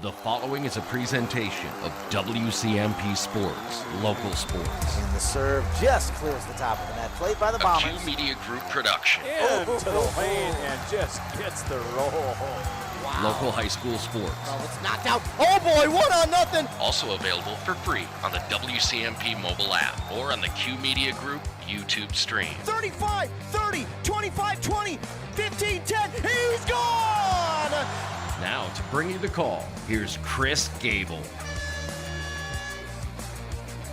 The following is a presentation of WCMP Sports, local sports. And the serve just clears the top of the net. Played by the Bombers. A Q Media Group production. Into the lane and just gets the roll. Wow. Local high school sports. Oh, it's knocked out. Oh boy, 1-0. Also available for free on the WCMP mobile app or on the Q Media Group YouTube stream. 35, 30, 25, 20, 15, 10. He's gone! Now to bring you the call, here's Chris Gable.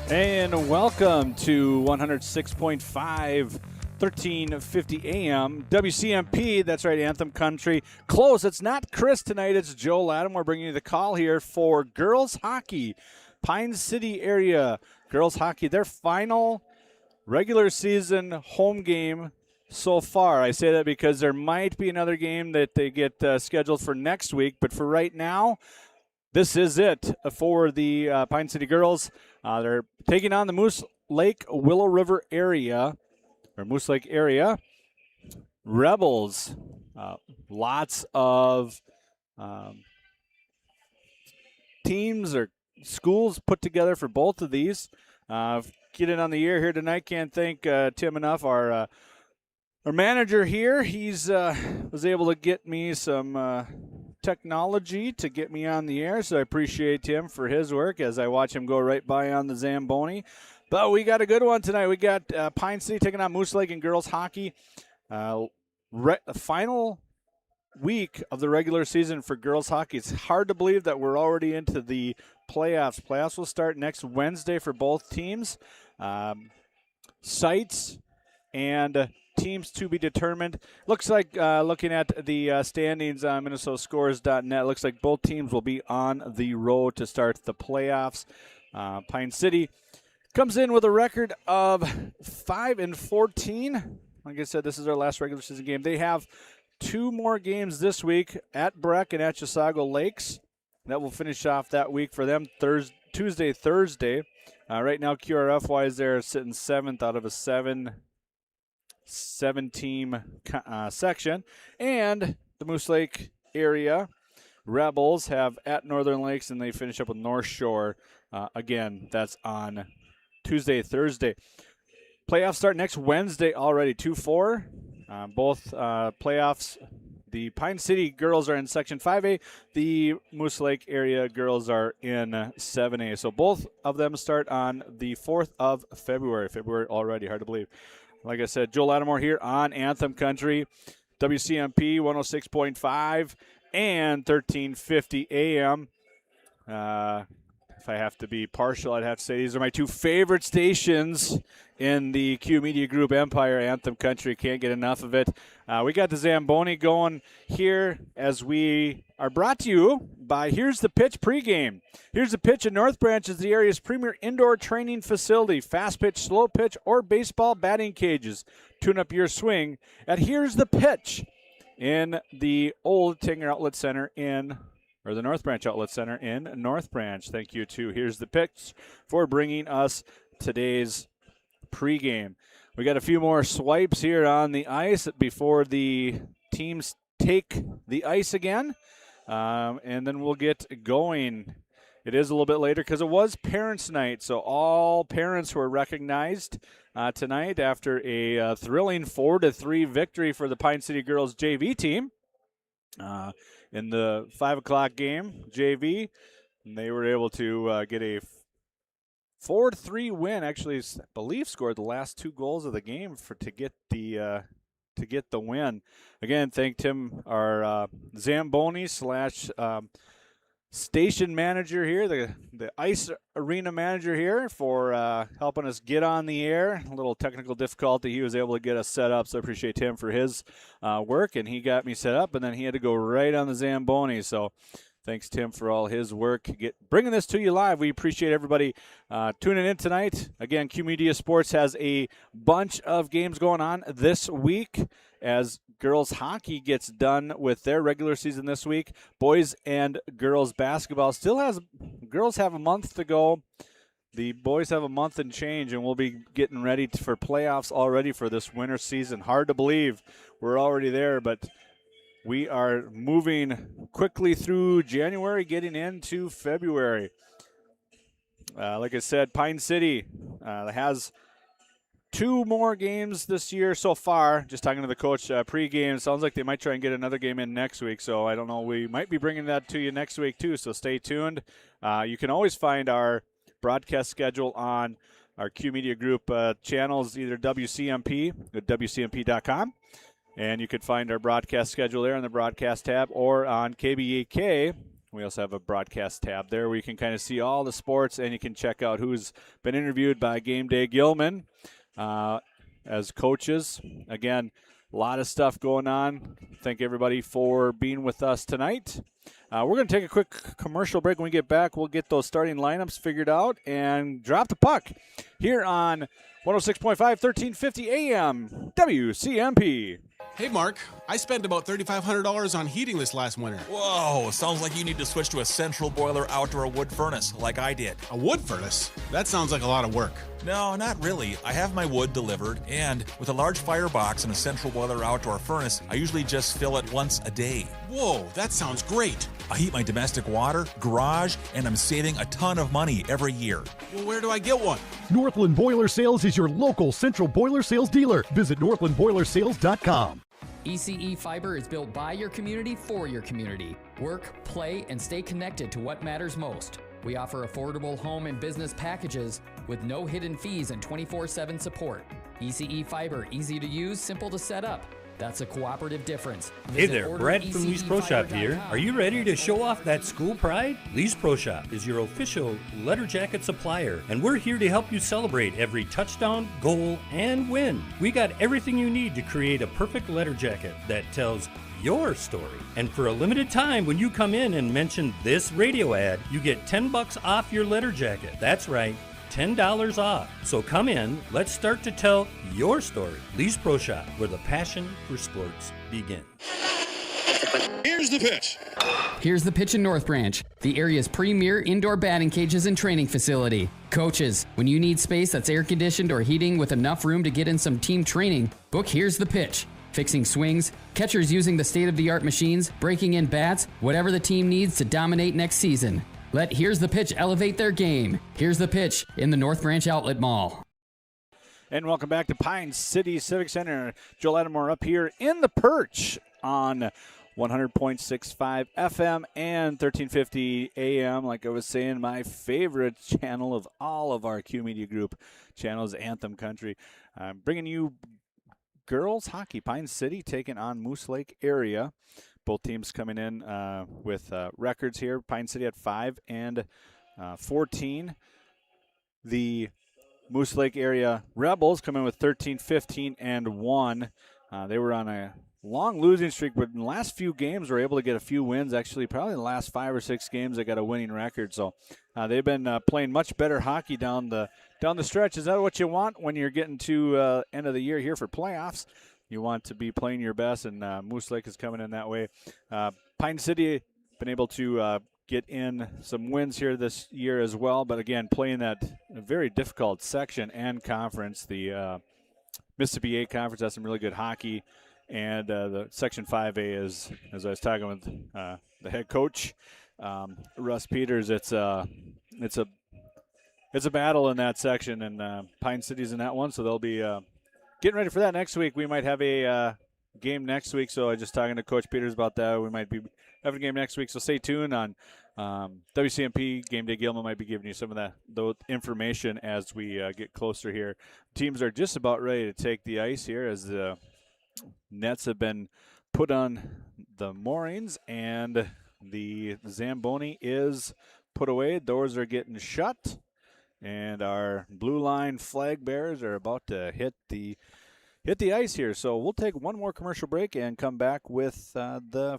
And welcome to 106.5, 1350 AM, WCMP. That's right, Anthem Country. Close. It's not Chris tonight. It's Joe Lattimore bringing you the call here for girls hockey. Pine City area girls hockey. Their final regular season home game so far. I say that because there might be another game that they get scheduled for next week. But for right now, this is it for the Pine City girls. They're taking on the Moose Lake Willow River area, or Moose Lake area Rebels. Lots of teams or schools put together for both of these. Getting on the air here tonight, can't thank Tim enough, our manager here. He's was able to get me some technology to get me on the air, so I appreciate him for his work as I watch him go right by on the Zamboni. But we got a good one tonight. We got Pine City taking on Moose Lake in girls hockey. Final week of the regular season for girls hockey. It's hard to believe that we're already into the playoffs. Playoffs will start next Wednesday for both teams. Sites and teams to be determined. Looks like, looking at the standings on MinnesotaScores.net, looks like both teams will be on the road to start the playoffs. Pine City comes in with a record of 5-14. Like I said, this is our last regular season game. They have two more games this week at Breck and at Chisago Lakes. That will finish off that week for them Tuesday, Thursday. Right now, QRF-wise, they're sitting 7th out of a seven-team section. And the Moose Lake area Rebels have at Northern Lakes, and they finish up with North Shore. Again, that's on Tuesday, Thursday. Playoffs start next Wednesday already, 2-4. Both playoffs. The Pine City girls are in Section 5A. The Moose Lake area girls are in 7A. So both of them start on the 4th of February. February already, hard to believe. Like I said, Joe Lattimore here on Anthem Country, WCMP 106.5 and 1350 AM. If I have to be partial, I'd have to say these are my two favorite stations in the Q Media Group empire, Anthem Country. Can't get enough of it. We got the Zamboni going here as we are brought to you by Here's the Pitch pregame. Here's the Pitch in North Branch is the area's premier indoor training facility. Fast pitch, slow pitch, or baseball batting cages. Tune up your swing at Here's the Pitch in the old Tinger Outlet Center or the North Branch Outlet Center in North Branch. Thank you to Here's the Pitch for bringing us today's pregame. We got a few more swipes here on the ice before the teams take the ice again, and then we'll get going. It is a little bit later because it was Parents' Night, so all parents were recognized tonight after a thrilling 4-3 victory for the Pine City Girls JV team. In the 5 o'clock game, JV, and they were able to get a 4-3 win. Actually, I believe scored the last 2 goals of the game to get the win. Again, thank Tim, our Zamboni / station manager here, the ice arena manager here, for helping us get on the air. A little technical difficulty. He was able to get us set up, so I appreciate him for his work, and he got me set up, and then he had to go right on the Zamboni. So thanks, Tim, for all his work bringing this to you live. We appreciate everybody tuning in tonight. Again, Q Media Sports has a bunch of games going on this week as girls hockey gets done with their regular season this week. Boys and girls basketball girls have a month to go. The boys have a month and change, and we'll be getting ready for playoffs already for this winter season. Hard to believe we're already there, but we are moving quickly through January, getting into February. Like I said, Pine City has 2 more games this year so far. Just talking to the coach pregame. Sounds like they might try and get another game in next week. So I don't know. We might be bringing that to you next week too. So stay tuned. You can always find our broadcast schedule on our Q Media Group channels, either WCMP at WCMP.com. And you can find our broadcast schedule there in the broadcast tab, or on KBAK. We also have a broadcast tab there where you can kind of see all the sports, and you can check out who's been interviewed by Game Day Gilman as coaches. Again, a lot of stuff going on. Thank everybody for being with us tonight. We're going to take a quick commercial break. When we get back, we'll get those starting lineups figured out and drop the puck here on 106.5, 1350 AM, WCMP. Hey, Mark, I spent about $3,500 on heating this last winter. Whoa, sounds like you need to switch to a central boiler outdoor wood furnace like I did. A wood furnace? That sounds like a lot of work. No, not really. I have my wood delivered, and with a large firebox and a central boiler outdoor furnace, I usually just fill it once a day. Whoa, that sounds great. I heat my domestic water, garage, and I'm saving a ton of money every year. Well, where do I get one? Northland Boiler Sales is your local central boiler sales dealer. Visit northlandboilersales.com. ECE Fiber is built by your community for your community. Work, play, and stay connected to what matters most. We offer affordable home and business packages with no hidden fees and 24/7 support. ECE Fiber, easy to use, simple to set up. That's a cooperative difference. Hey there, Brad from Lee's Pro Shop here. Are you ready to show off that school pride? Lee's Pro Shop is your official letter jacket supplier, and we're here to help you celebrate every touchdown, goal, and win. We got everything you need to create a perfect letter jacket that tells your story. And for a limited time, when you come in and mention this radio ad, you get $10 off your letter jacket. That's right, $10 off. So come in, let's start to tell your story. Lee's Pro Shop, where the passion for sports begins. Here's the pitch. Here's the pitch in North Branch, the area's premier indoor batting cages and training facility. Coaches, when you need space that's air conditioned or heating with enough room to get in some team training, book Here's the Pitch. Fixing swings, catchers using the state-of-the-art machines, breaking in bats, whatever the team needs to dominate next season. Let Here's the Pitch elevate their game. Here's the Pitch in the North Branch Outlet Mall. And welcome back to Pine City Civic Center. Joel Adamore up here in the perch on 100.65 FM and 1350 AM. Like I was saying, my favorite channel of all of our Q Media Group channels, Anthem Country. Bringing you girls hockey. Pine City taking on Moose Lake area. Both teams coming in with records here. Pine City at 5 and 14. The Moose Lake area Rebels come in with 13, 15, and 1. They were on a long losing streak, but in the last few games were able to get a few wins. Actually, probably in the last 5 or 6 games they got a winning record. So they've been playing much better hockey down the stretch. Is that what you want when you're getting to end of the year here for playoffs? You want to be playing your best, and Moose Lake is coming in that way. Pine City been able to get in some wins here this year as well, but again, playing that very difficult section and conference. The Mississippi 8 Conference has some really good hockey, and the Section 5A is, as I was talking with the head coach, Russ Peters, it's a battle in that section, and Pine City's in that one, so they'll be getting ready for that next week. We might have a game next week, so I was just talking to Coach Peters about that. We might be having a game next week, so stay tuned on WCMP. Game Day Gilman might be giving you some of the information as we get closer here. Teams are just about ready to take the ice here as the nets have been put on the moorings and the Zamboni is put away. Doors are getting shut. And our blue line flag bearers are about to hit the ice here. So we'll take one more commercial break and come back with the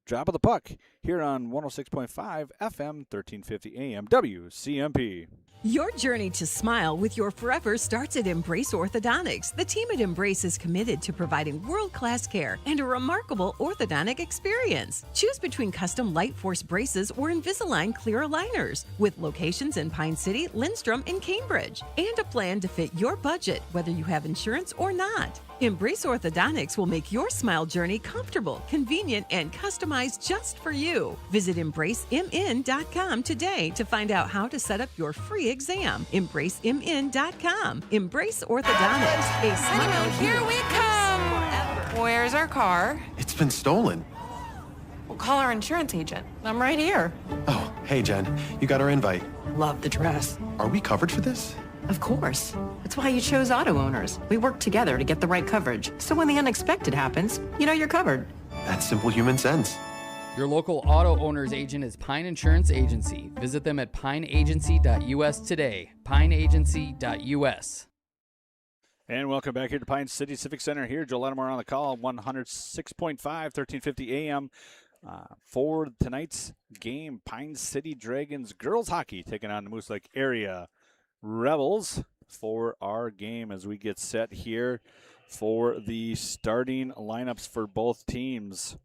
drop of the puck here on 106.5 FM, 1350 AM, WCMP. Your journey to smile with your forever starts at Embrace Orthodontics. The team at Embrace is committed to providing world-class care and a remarkable orthodontic experience. Choose between custom Light Force braces or Invisalign clear aligners with locations in Pine City, Lindstrom, and Cambridge, and a plan to fit your budget, whether you have insurance or not. Embrace Orthodontics will make your smile journey comfortable, convenient, and customized just for you. Visit EmbraceMN.com today to find out how to set up your free exam. EmbraceMN.com. Embrace Orthodontics. A smile Here we come. Where's our car? It's been stolen. We'll call our insurance agent. I'm right here. Oh, hey, Jen. You got our invite. Love the dress. Are we covered for this? Of course. That's why you chose auto owners. We work together to get the right coverage. So when the unexpected happens, you know you're covered. That's simple human sense. Your local auto owner's agent is Pine Insurance Agency. Visit them at pineagency.us today. pineagency.us. And welcome back here to Pine City Civic Center here. Joe Lattimore on the call, 106.5, 1350 AM. For tonight's game, Pine City Dragons girls hockey taking on the Moose Lake area Rebels for our game as we get set here for the starting lineups for both teams.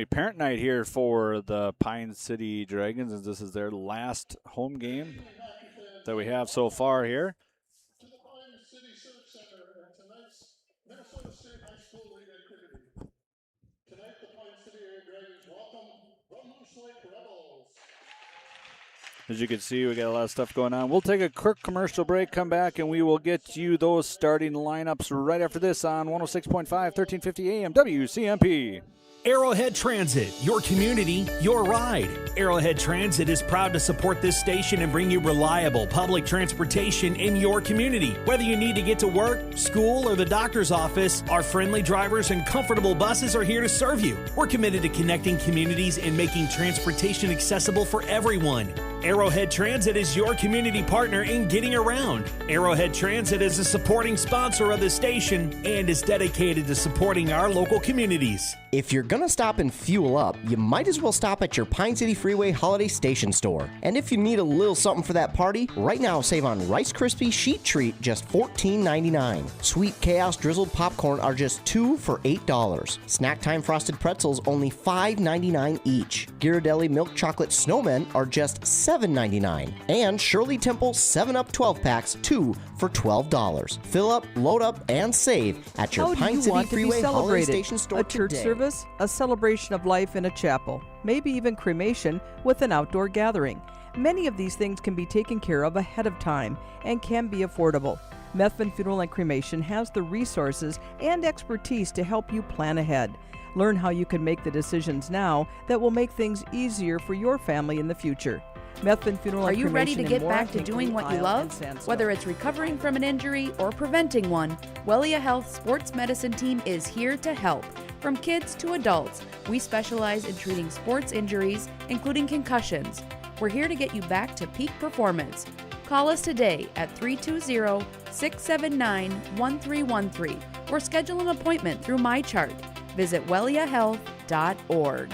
Parent night here for the Pine City Dragons, as this is their last home game that we have so far here. To the Pine City Civic Center and tonight's Minnesota State High School League activity. Tonight, the Pine City Dragons welcome the Moose Lake Rebels. As you can see, we got a lot of stuff going on. We'll take a quick commercial break, come back, and we will get you those starting lineups right after this on 106.5, 1350 AM, WCMP. Arrowhead Transit, your community, your ride. Arrowhead Transit is proud to support this station and bring you reliable public transportation in your community. Whether you need to get to work, school, or the doctor's office, our friendly drivers and comfortable buses are here to serve you. We're committed to connecting communities and making transportation accessible for everyone. Arrowhead Transit is your community partner in getting around. Arrowhead Transit is a supporting sponsor of the station and is dedicated to supporting our local communities. If you're gonna stop and fuel up, you might as well stop at your Pine City Freeway Holiday Station store. And if you need a little something for that party, right now save on Rice Krispie Sheet Treat, just $14.99. Sweet Chaos Drizzled Popcorn are just $2 for $8. Snack Time Frosted Pretzels only $5.99 each. Ghirardelli Milk Chocolate Snowmen are just $7.99. And Shirley Temple 7-Up 12-packs, 2 for $12. Fill up, load up, and save at your Pine City Freeway Holiday Station store a church today. service, a celebration of life in a chapel, maybe even cremation with an outdoor gathering. Many of these things can be taken care of ahead of time and can be affordable. Methvin Funeral and Cremation has the resources and expertise to help you plan ahead. Learn how you can make the decisions now that will make things easier for your family in the future. Methvin Funeral Are and you ready Cremation to get in back to Warren, doing what you Isle, love? and Sandstone. Whether it's recovering from an injury or preventing one, Wellia Health Sports Medicine Team is here to help. From kids to adults, we specialize in treating sports injuries, including concussions. We're here to get you back to peak performance. Call us today at 320-679-1313 or schedule an appointment through MyChart. Visit welliahealth.org.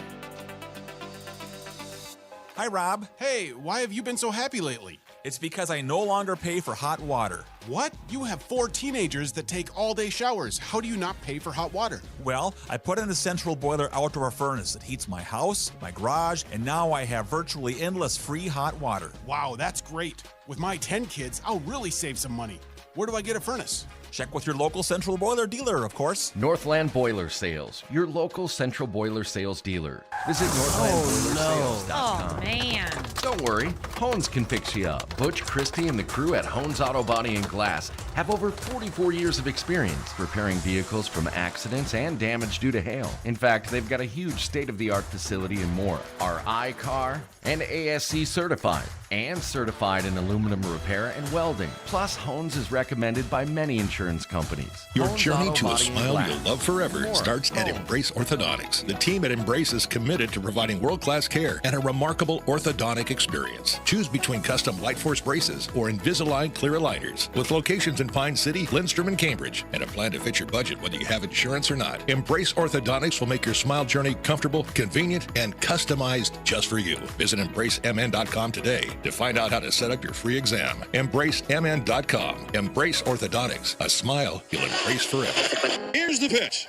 Hi, Rob. Hey, why have you been so happy lately? It's because I no longer pay for hot water. What? You have 4 teenagers that take all-day showers. How do you not pay for hot water? Well, I put in a central boiler outdoor furnace that heats my house, my garage, and now I have virtually endless free hot water. Wow, that's great. With my 10 kids, I'll really save some money. Where do I get a furnace? Check with your local central boiler dealer, of course. Northland Boiler Sales, your local central boiler sales dealer. Visit northlandboilersales.com. Oh, man. Don't worry, Hones can fix you up. Butch Christie and the crew at Hones Auto Body and Glass have over 44 years of experience repairing vehicles from accidents and damage due to hail. In fact, they've got a huge state-of-the-art facility and more. Are iCar and ASC certified and certified in aluminum repair and welding. Plus, Hones is recommended by many insurance insurance companies. Your Homes journey Auto to a Body and smile Glass. you'll love forever More. starts at Embrace Orthodontics. The team at Embrace is committed to providing world-class care and a remarkable orthodontic experience. Choose between custom Light Force braces or Invisalign clear aligners. With locations in Pine City, Lindstrom, and Cambridge, and a plan to fit your budget whether you have insurance or not, Embrace Orthodontics will make your smile journey comfortable, convenient, and customized just for you. Visit EmbraceMN.com today to find out how to set up your free exam. EmbraceMN.com. Embrace Orthodontics. A smile you'll embrace forever. Here's the pitch.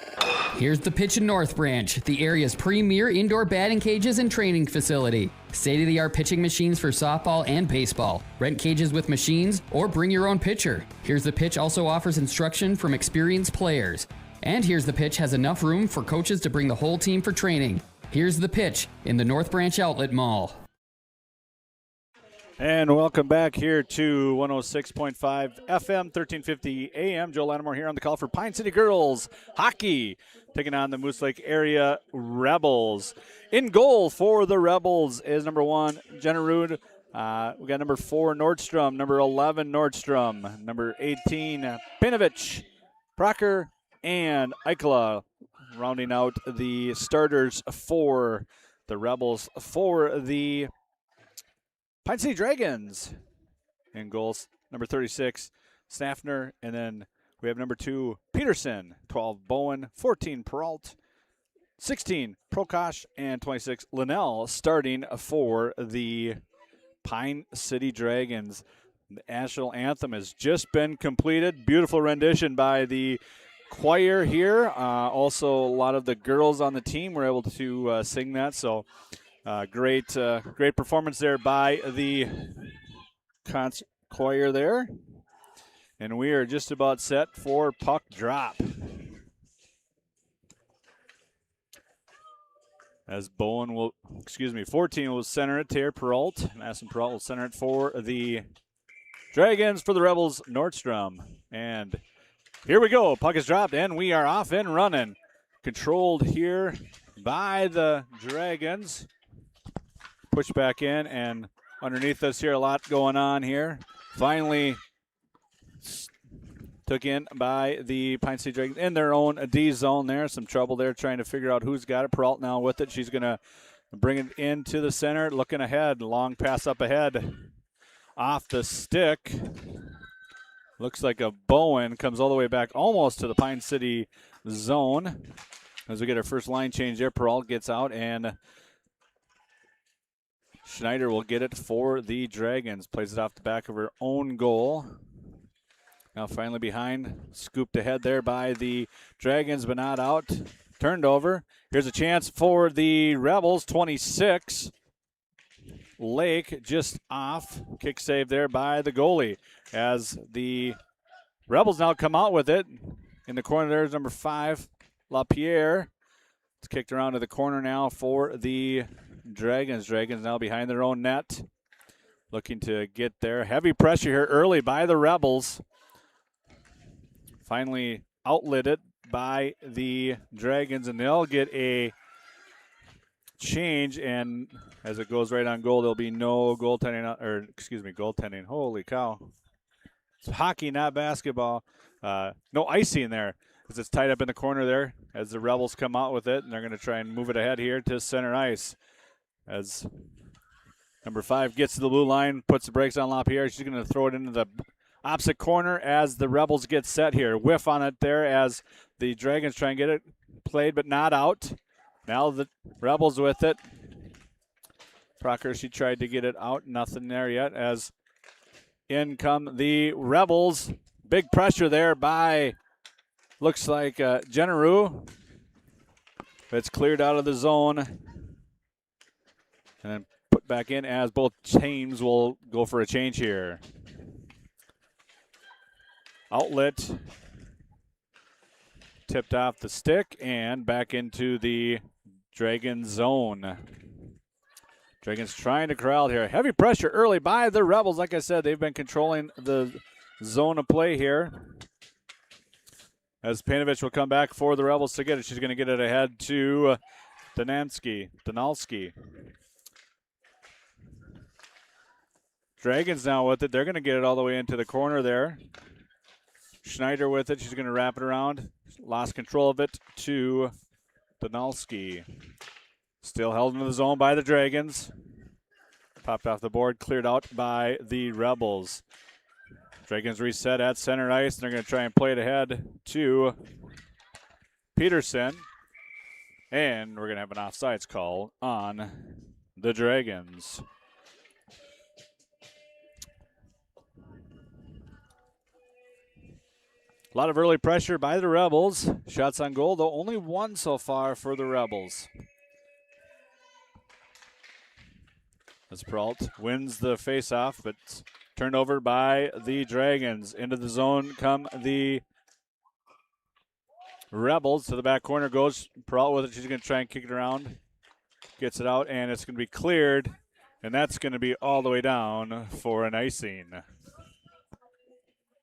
Here's the pitch in North Branch, the area's premier indoor batting cages and training facility. State-of-the-art pitching machines for softball and baseball. Rent cages with machines or bring your own pitcher. Here's the Pitch also offers instruction from experienced players. And Here's the Pitch has enough room for coaches to bring the whole team for training. Here's the Pitch in the North Branch Outlet Mall. And welcome back here to 106.5 FM, 1350 AM. Joe Lattimore here on the call for Pine City Girls Hockey, taking on the Moose Lake Area Rebels. In goal for the Rebels is number 1, Jenna Rude. We got number 4, Nordstrom, number 11, Nordstrom, number 18, Pinovich, Procker, and Eichla, rounding out the starters for the Rebels. For the Pine City Dragons in goals, number 36, Snaffner, and then we have number 2, Peterson, 12, Bowen, 14, Peralt, 16, Prokosh, and 26, Linnell, starting for the Pine City Dragons. The national anthem has just been completed. Beautiful rendition by the choir here. Also, a lot of the girls on the team were able to sing that, so great performance there by the choir there. And we are just about set for puck drop. As 14 will center it. Tara Peralt. Madison Peralt will center it for the Dragons. For the Rebels, Nordstrom. And here we go. Puck is dropped, and we are off and running. Controlled here by the Dragons. Push back in, and underneath us here, a lot going on here. Finally took in by the Pine City Dragons in their own D zone there. Some trouble there trying to figure out who's got it. Peralt now with it. She's going to bring it into the center, looking ahead. Long pass up ahead. Off the stick. Looks like a Bowen comes all the way back almost to the Pine City zone. As we get our first line change there, Peralt gets out, and Schneider will get it for the Dragons. Plays it off the back of her own goal. Now finally behind. Scooped ahead there by the Dragons, but not out. Turned over. Here's a chance for the Rebels. 26. Lake just off. Kick save there by the goalie. As the Rebels now come out with it. In the corner there is number 5, LaPierre. It's kicked around to the corner now for the Dragons. Dragons now behind their own net. Looking to get there. Heavy pressure here early by the Rebels. Finally outletted by the Dragons, and they'll get a change, and as it goes right on goal, there'll be no goaltending. Holy cow. It's hockey, not basketball. No icing there, because it's tied up in the corner there as the Rebels come out with it, and they're going to try and move it ahead here to center ice. As number 5 gets to the blue line, puts the brakes on LaPierre. She's going to throw it into the opposite corner as the Rebels get set here. Whiff on it there as the Dragons try and get it played, but not out. Now the Rebels with it. Procker, she tried to get it out. Nothing there yet as in come the Rebels. Big pressure there by, looks like Jenneru. It's cleared out of the zone. And then put back in as both teams will go for a change here. Outlet tipped off the stick and back into the Dragon zone. Dragons trying to corral here. Heavy pressure early by the Rebels. Like I said, they've been controlling the zone of play here. As Panovich will come back for the Rebels to get it. She's going to get it ahead to Donalski. Dragons now with it. They're going to get it all the way into the corner there. Schneider with it. She's going to wrap it around. Lost control of it to Donalski. Still held into the zone by the Dragons. Popped off the board, cleared out by the Rebels. Dragons reset at center ice. They're going to try and play it ahead to Peterson. And we're going to have an offsides call on the Dragons. A lot of early pressure by the Rebels. Shots on goal, though only one so far for the Rebels. As Peralt wins the faceoff, but turned over by the Dragons. Into the zone come the Rebels. To the back corner goes Peralt with it. She's going to try and kick it around. Gets it out, and it's going to be cleared. And that's going to be all the way down for an icing.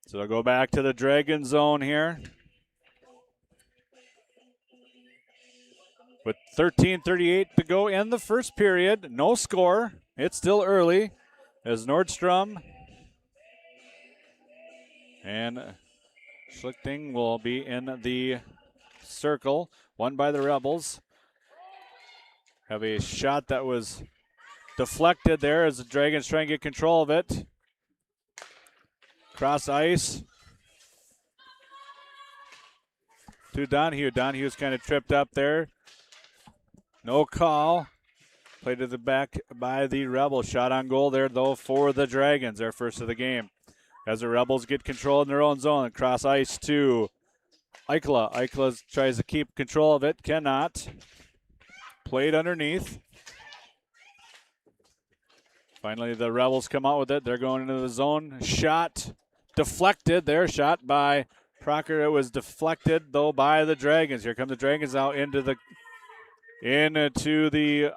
So they'll go back to the Dragon zone here. With 13:38 to go in the first period. No score. It's still early as Nordstrom and Schlichting will be in the circle. Won by the Rebels. Have a shot that was deflected there as the Dragons try and get control of it. Cross ice to Donahue. Donahue's kind of tripped up there. No call. Played to the back by the Rebels. Shot on goal there, though, for the Dragons. Their first of the game. As the Rebels get control in their own zone. Cross ice to Eichla. Eichla tries to keep control of it. Cannot. Played underneath. Finally, the Rebels come out with it. They're going into the zone. Shot deflected there. Shot by Proctor. It was deflected, though, by the Dragons. Here come the Dragons out into the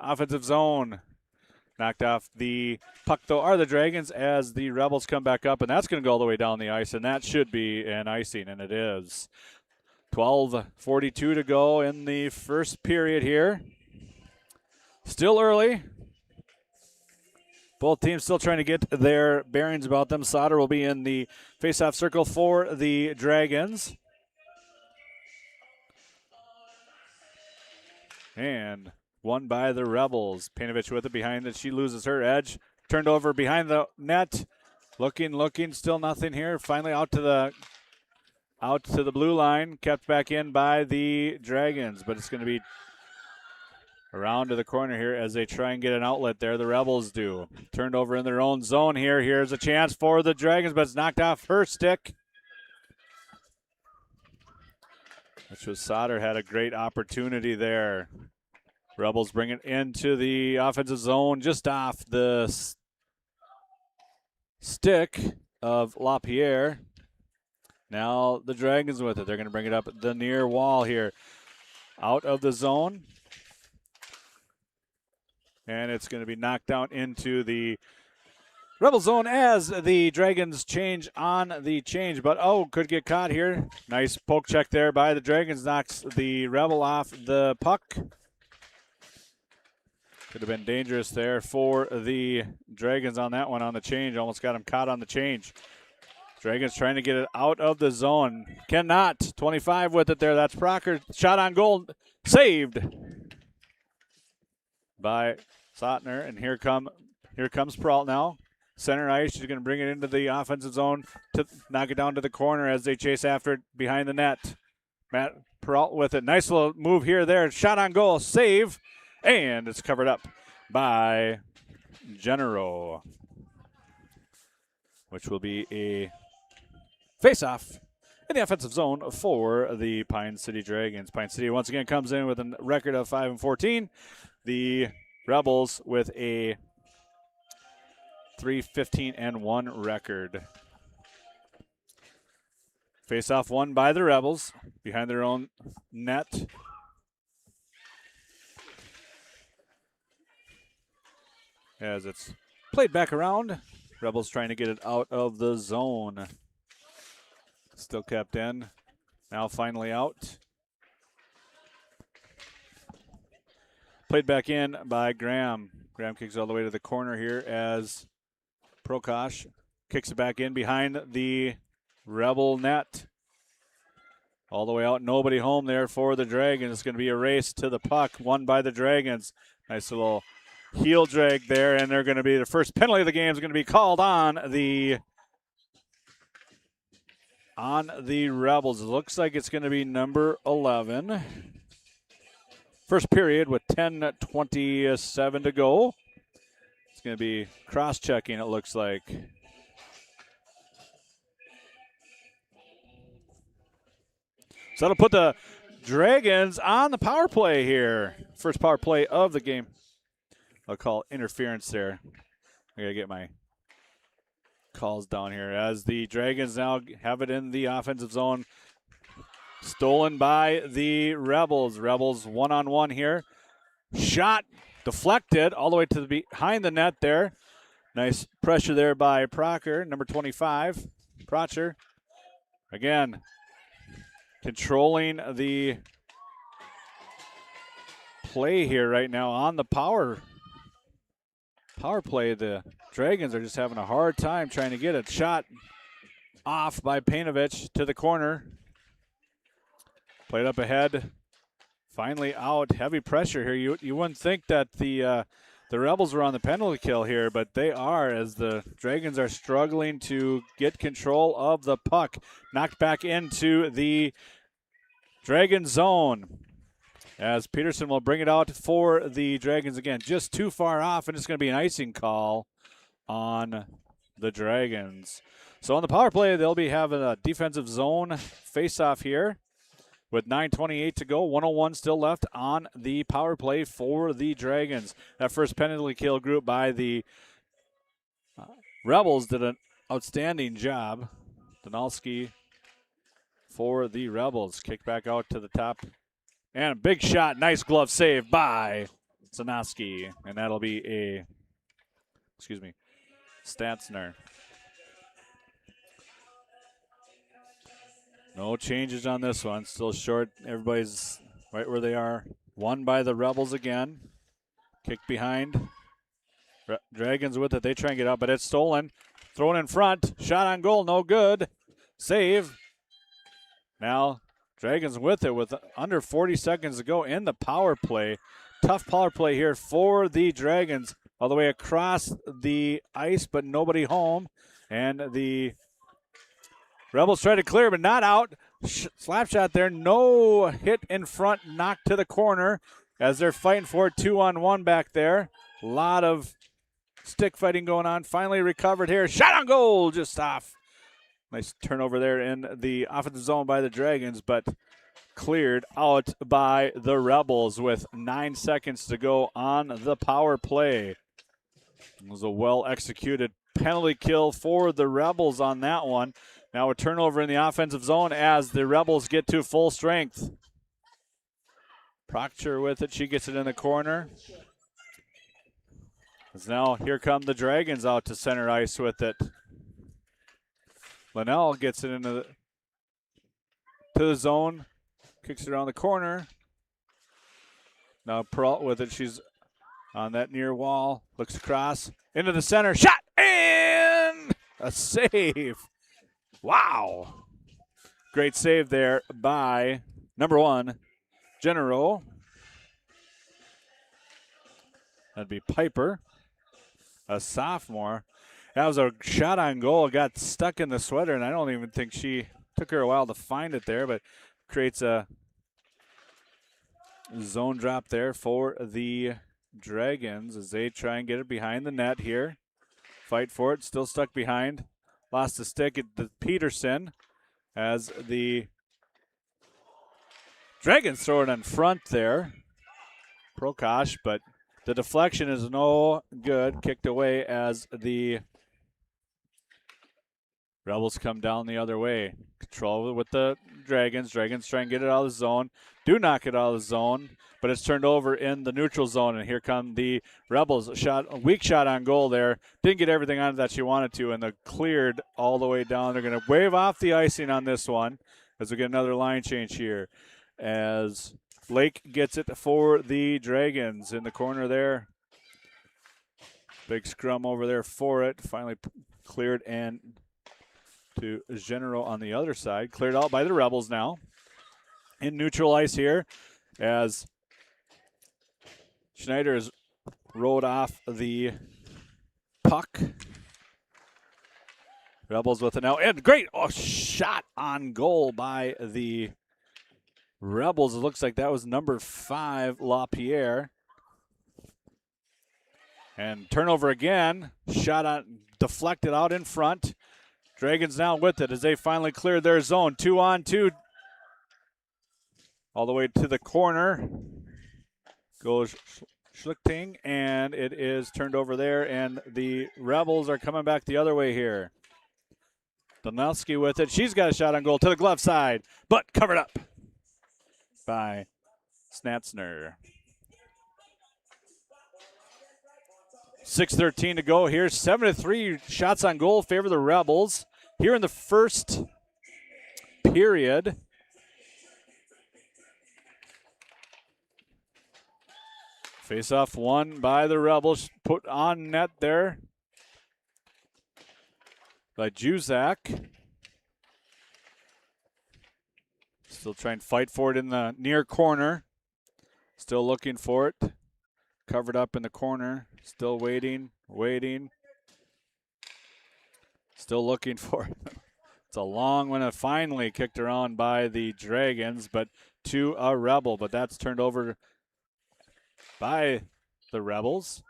offensive zone. Knocked off the puck, though, are the Dragons as the Rebels come back up, and that's going to go all the way down the ice, and that should be an icing, and it is. 12:42 to go in the first period here. Still early. Both teams still trying to get their bearings about them. Sauter will be in the faceoff circle for the Dragons. And won by the Rebels. Panovich with it behind it. She loses her edge. Turned over behind the net. Looking, still nothing here. Finally out to the blue line. Kept back in by the Dragons, but it's going to be around to the corner here as they try and get an outlet there. The Rebels do. Turned over in their own zone here. Here's a chance for the Dragons, but it's knocked off her stick. Which was Sauter had a great opportunity there. Rebels bring it into the offensive zone just off the stick of LaPierre. Now the Dragons with it. They're going to bring it up the near wall here. Out of the zone. And it's going to be knocked down into the Rebel zone as the Dragons change on the change. But, could get caught here. Nice poke check there by the Dragons. Knocks the Rebel off the puck. Could have been dangerous there for the Dragons on that one on the change. Almost got him caught on the change. Dragons trying to get it out of the zone. Cannot. 25 with it there. That's Proctor. Shot on goal. Saved by Sotner. And here comes Peralt now. Center ice. She's going to bring it into the offensive zone to knock it down to the corner as they chase after it behind the net. Matt Peralt with it. Nice little move here there. Shot on goal. Save. And it's covered up by Genero, which will be a face-off in the offensive zone for the Pine City Dragons. Pine City once again comes in with a record of 5-14. The Rebels with a 3-15-1 record. Face-off won by the Rebels behind their own net. As it's played back around. Rebels trying to get it out of the zone. Still kept in. Now finally out. Played back in by Graham. Graham kicks all the way to the corner here as Prokosh kicks it back in behind the Rebel net. All the way out, nobody home there for the Dragons. It's going to be a race to the puck, won by the Dragons. Nice little heel drag there, and they're going to be the first penalty of the game is going to be called on the Rebels. It looks like it's going to be number 11. First period with 10:27 to go. It's going to be cross-checking, it looks like. So that'll put the Dragons on the power play here. First power play of the game. I'll call interference there. I got to get my calls down here as the Dragons now have it in the offensive zone. Stolen by the Rebels. Rebels one-on-one here. Shot deflected all the way to the behind the net there. Nice pressure there by Proctor, number 25. Proctor, again, controlling the play here right now on the power play. The Dragons are just having a hard time trying to get it. Shot off by Painovich to the corner. Played up ahead. Finally out. Heavy pressure here. You wouldn't think that the Rebels were on the penalty kill here, but they are, as the Dragons are struggling to get control of the puck. Knocked back into the Dragon zone as Peterson will bring it out for the Dragons again. Just too far off, and it's going to be an icing call on the Dragons. So on the power play, they'll be having a defensive zone face-off here with 9:28 to go. 101 still left on the power play for the Dragons. That first penalty kill group by the Rebels did an outstanding job. Donalski for the Rebels. Kick back out to the top. And a big shot. Nice glove save by Zanoski. And that'll be Statzner. No changes on this one. Still short. Everybody's right where they are. Won by the Rebels again. Kick behind. Dragons with it. They try and get out, but it's stolen. Thrown in front. Shot on goal. No good. Save. Now, Dragons with it with under 40 seconds to go in the power play. Tough power play here for the Dragons. All the way across the ice, but nobody home. And the Rebels try to clear, but not out. Slap shot there. No hit in front. Knocked to the corner as they're fighting for it. 2-on-1 back there. A lot of stick fighting going on. Finally recovered here. Shot on goal. Just off. Nice turnover there in the offensive zone by the Dragons, but cleared out by the Rebels with 9 seconds to go on the power play. It was a well-executed penalty kill for the Rebels on that one. Now a turnover in the offensive zone as the Rebels get to full strength. Proctor with it. She gets it in the corner. As now here come the Dragons out to center ice with it. Linnell gets it into the zone. Kicks it around the corner. Now Peralt with it. She's on that near wall. Looks across. Into the center. Shot! And a save. Wow. Great save there by number 1, Genero. That'd be Piper, a sophomore. That was a shot on goal. Got stuck in the sweater, and I don't even think she took her a while to find it there, but creates a zone drop there for the Dragons as they try and get it behind the net here. Fight for it. Still stuck behind. Lost the stick at the Peterson as the Dragons throw it in front there. Prokosh, but the deflection is no good. Kicked away as the Rebels come down the other way. Control with the Dragons. Dragons try and get it out of the zone. Do knock it out of the zone, but it's turned over in the neutral zone, and here come the Rebels. A weak shot on goal there. Didn't get everything on it that she wanted to, and they cleared all the way down. They're going to wave off the icing on this one as we get another line change here. As Lake gets it for the Dragons in the corner there. Big scrum over there for it. Finally cleared and to Genero on the other side. Cleared out by the Rebels now. in neutral ice here as Schneider has rode off the puck. Rebels with it now. And great shot on goal by the Rebels. It looks like that was number 5, LaPierre. And turnover again. Shot on, deflected out in front. Dragons now with it as they finally clear their zone. 2-on-2. All the way to the corner. Goes Schlichting, and it is turned over there, and the Rebels are coming back the other way here. Donelski with it. She's got a shot on goal to the glove side, but covered up by Snatzner. 6:13 to go here. 7-3 shots on goal favor the Rebels here in the first period. Face-off won by the Rebels. Put on net there by Juzak. Still trying to fight for it in the near corner. Still looking for it. Covered up in the corner. Still waiting. Still looking for it. It's a long one. Finally kicked around by the Dragons, but to a Rebel. But that's turned over by the Rebels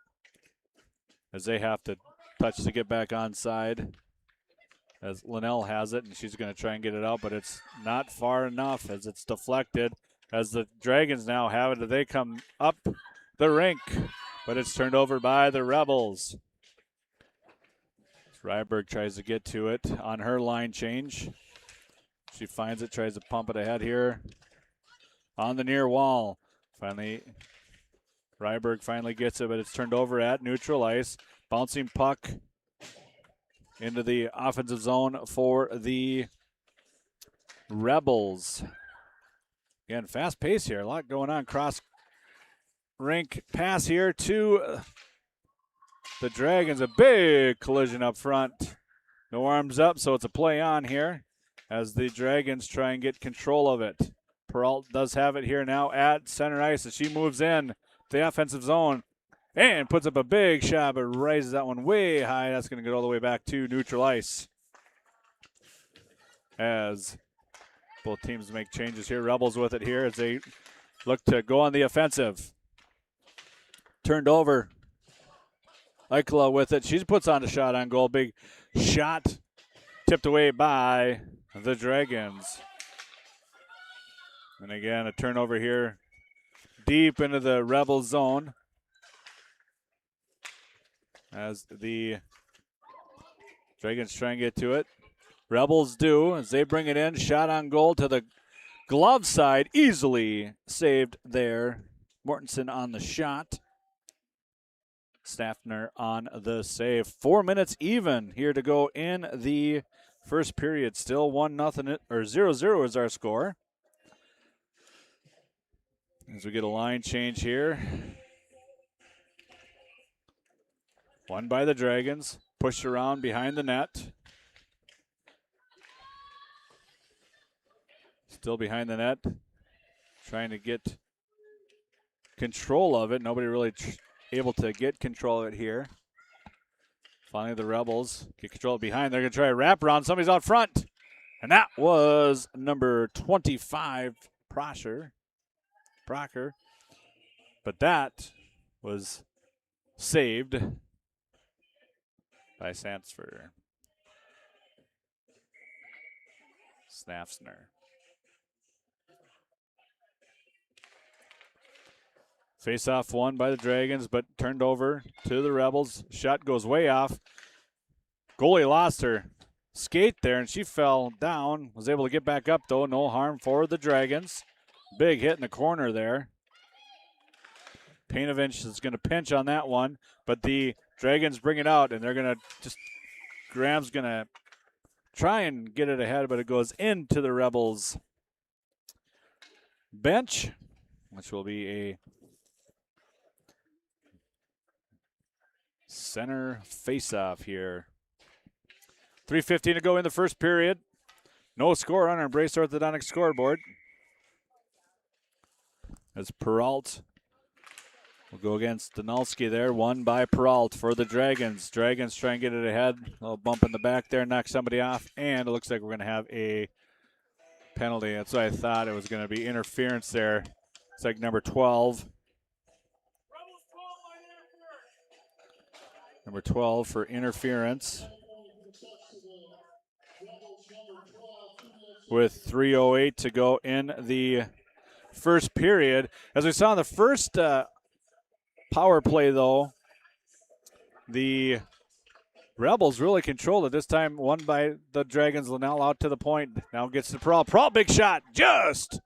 as they have to touch to get back onside. As Linnell has it, and she's going to try and get it out, but it's not far enough as it's deflected. As the Dragons now have it, they come up the rink, but it's turned over by the Rebels. Ryberg tries to get to it on her line change. She finds it, tries to pump it ahead here on the near wall. Ryberg finally gets it, but it's turned over at neutral ice. Bouncing puck into the offensive zone for the Rebels. Again, fast pace here. A lot going on. Cross rink pass here to the Dragons. A big collision up front. No arms up, so it's a play on here as the Dragons try and get control of it. Peralt does have it here now at center ice as she moves in the offensive zone and puts up a big shot, but raises that one way high. That's going to get all the way back to neutral ice as both teams make changes here. Rebels with it here as they look to go on the offensive. Turned over. Eichela with it. She puts on a shot on goal. Big shot tipped away by the Dragons. And again, a turnover here deep into the Rebel zone as the Dragons try and get to it. Rebels do as they bring it in. Shot on goal to the glove side. Easily saved there. Mortensen on the shot. Staffner on the save. 4 minutes even here to go in the first period. Still 1-0 or 0-0 is our score. As we get a line change here. Won by the Dragons. Pushed around behind the net. Still behind the net. Trying to get control of it. Nobody really able to get control of it here. Finally, the Rebels get control of it behind. They're going to try a wraparound. Somebody's out front. And that was number 25, Procker. But that was saved by Snafsner. Face-off won by the Dragons, but turned over to the Rebels. Shot goes way off. Goalie lost her skate there, and she fell down. Was able to get back up, though. No harm for the Dragons. Big hit in the corner there. Painovich is going to pinch on that one, but the Dragons bring it out, and they're going to just – Graham's going to try and get it ahead, but it goes into the Rebels' bench, which will be a center face-off here. 3:15 to go in the first period. No score on our Embrace Orthodontic scoreboard. as Peralt will go against Donalski there. One by Peralt for the Dragons. Dragons try and get it ahead. A little bump in the back there, knock somebody off, and it looks like we're going to have a penalty. That's what I thought. It was going to be interference there. It's like number 12. Number 12 for interference. With 3:08 to go in the first period. As we saw in the first power play, though, the Rebels really controlled it. This time won by the Dragons. Linnell out to the point. Now gets to Peralt. Peralt, big shot. Just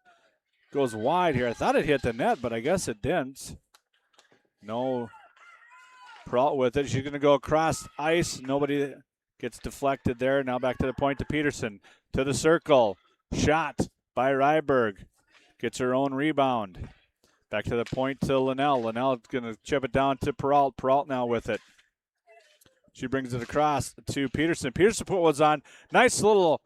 goes wide here. I thought it hit the net, but I guess it didn't. No. Peralt with it. She's going to go across ice. Nobody gets deflected there. Now back to the point to Peterson. To the circle. Shot by Ryberg. Gets her own rebound. Back to the point to Linnell. Linnell going to chip it down to Peralt. Peralt now with it. She brings it across to Peterson. Peterson put what's on. Nice little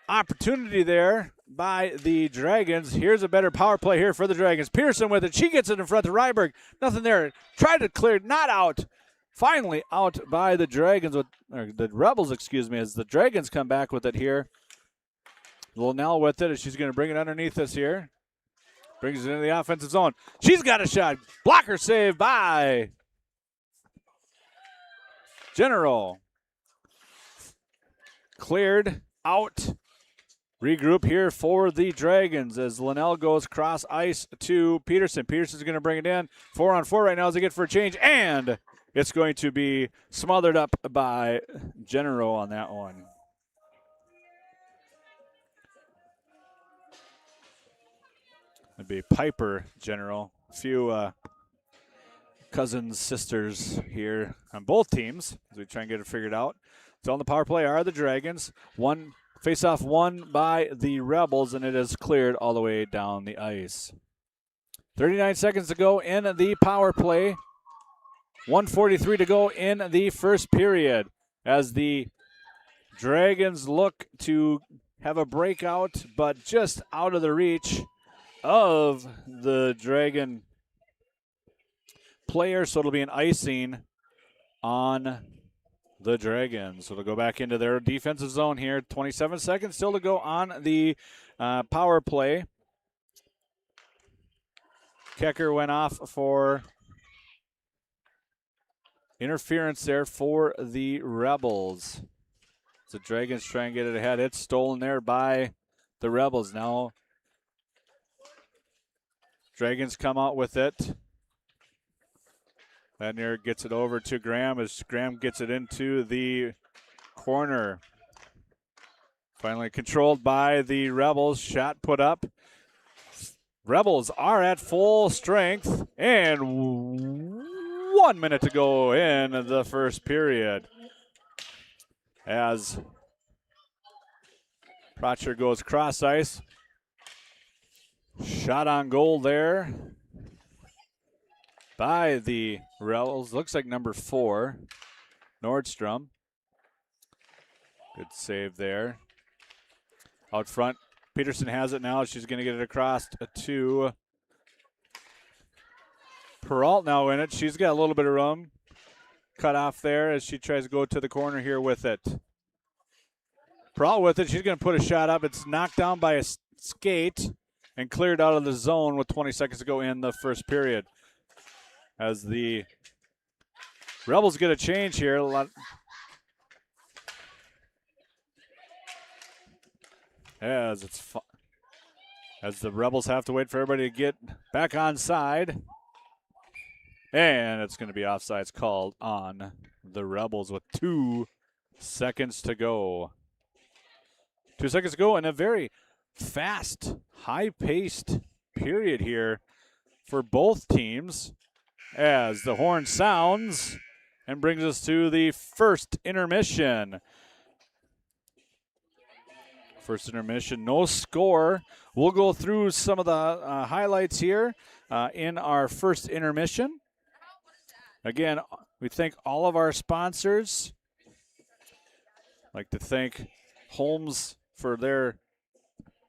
opportunity there by the Dragons. Here's a better power play here for the Dragons. Peterson with it. She gets it in front to Ryberg. Nothing there. Tried to clear. Not out. Finally out by the Dragons. Or the Rebels, excuse me, as the Dragons come back with it here. Linnell with it as she's going to bring it underneath us here. Brings it into the offensive zone. She's got a shot. Blocker save by General. Cleared out. Regroup here for the Dragons as Linnell goes cross ice to Peterson. Peterson's going to bring it in. 4-on-4 right now as they get for a change. And it's going to be smothered up by General on that one. It'd be Piper General. A few cousins, sisters here on both teams as we try and get it figured out. So on the power play are the Dragons. One face-off won by the Rebels, and it is cleared all the way down the ice. 39 seconds to go in the power play. 1:43 to go in the first period as the Dragons look to have a breakout, but just out of the reach of the Dragon player, so it'll be an icing on the Dragons. So they'll go back into their defensive zone here. 27 seconds still to go on the power play. Kecker went off for interference there for the Rebels. So Dragons try and get it ahead. It's stolen there by the Rebels. Now Dragons come out with it. Ledner gets it over to Graham as Graham gets it into the corner. Finally controlled by the Rebels. Shot put up. Rebels are at full strength. And 1 minute to go in the first period. As Proctor goes cross ice. Shot on goal there by the Rebels. Looks like number 4, Nordstrom. Good save there. Out front, Peterson has it now. She's going to get it across to Peralt now in it. She's got a little bit of room. Cut off there as she tries to go to the corner here with it. Peralt with it. She's going to put a shot up. It's knocked down by a skate and cleared out of the zone with 20 seconds to go in the first period. As the Rebels get a change here. As the Rebels have to wait for everybody to get back on side. And it's going to be offsides called on the Rebels with 2 seconds to go. 2 seconds to go, and a very fast, high-paced period here for both teams as the horn sounds and brings us to the first intermission. First intermission, no score. We'll go through some of the highlights here in our first intermission. Again, we thank all of our sponsors. I'd like to thank Holmes for their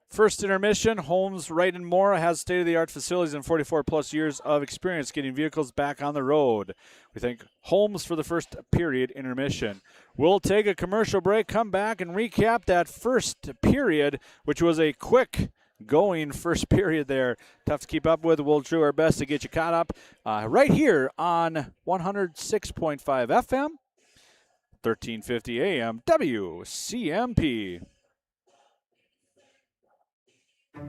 First intermission, Holmes Wright and Mora has state-of-the-art facilities and 44-plus years of experience getting vehicles back on the road. We thank Holmes for the first period intermission. We'll take a commercial break, come back, and recap that first period, which was a quick going first period there. Tough to keep up with. We'll do our best to get you caught up right here on 106.5 FM, 1350 AM, WCMP.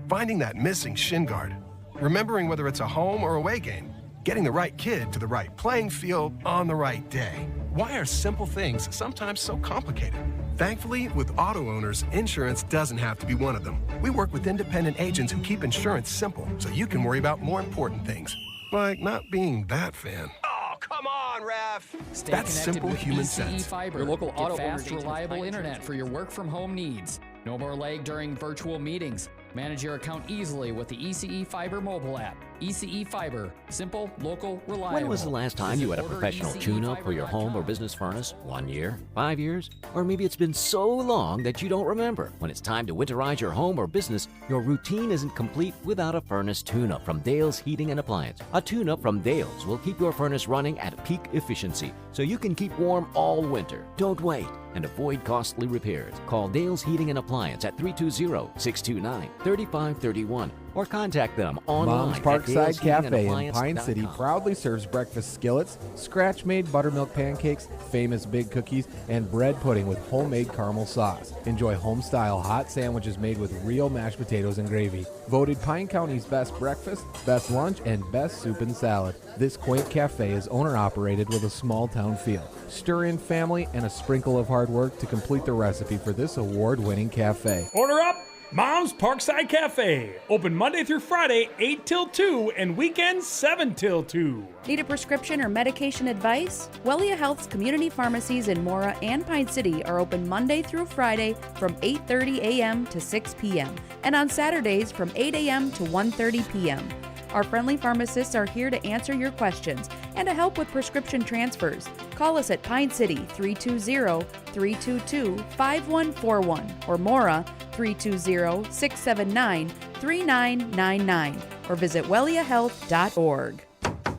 Finding that missing shin guard, remembering whether it's a home or away game, getting the right kid to the right playing field on the right day. Why are simple things sometimes so complicated? Thankfully, with auto owners, insurance doesn't have to be one of them. We work with independent agents who keep insurance simple so you can worry about more important things, like not being that fan. Oh, come on, ref. Stay That's connected simple with human ECE sense. Fiber. Your local Get auto fast, owners reliable internet for your work-from-home needs. No more lag during virtual meetings. Manage your account easily with the ECE Fiber mobile app. ECE Fiber. Simple, local, reliable. When was the last time you had a professional tune-up for your home or business furnace? 1 year? 5 years? Or maybe it's been so long that you don't remember. When it's time to winterize your home or business, your routine isn't complete without a furnace tune-up from Dale's Heating and Appliance. A tune-up from Dale's will keep your furnace running at peak efficiency so you can keep warm all winter. Don't wait and avoid costly repairs. Call Dale's Heating and Appliance at 320-629-3531 or contact them online. Mom's Parkside Cafe in Pine City proudly serves breakfast skillets, scratch-made buttermilk pancakes, famous big cookies, and bread pudding with homemade caramel sauce. Enjoy home-style hot sandwiches made with real mashed potatoes and gravy. Voted Pine County's best breakfast, best lunch, and best soup and salad. This quaint cafe is owner-operated with a small-town feel. Stir in family and a sprinkle of hard work to complete the recipe for this award-winning cafe. Order up! Mom's Parkside Cafe. Open Monday through Friday, 8 till 2, and weekends, 7 till 2. Need a prescription or medication advice? Wellia Health's community pharmacies in Mora and Pine City are open Monday through Friday from 8:30 a.m. to 6 p.m. and on Saturdays from 8 a.m. to 1:30 p.m. Our friendly pharmacists are here to answer your questions and to help with prescription transfers. Call us at Pine City 320-322-5141 or Mora 320-679-3999 or visit welliahealth.org.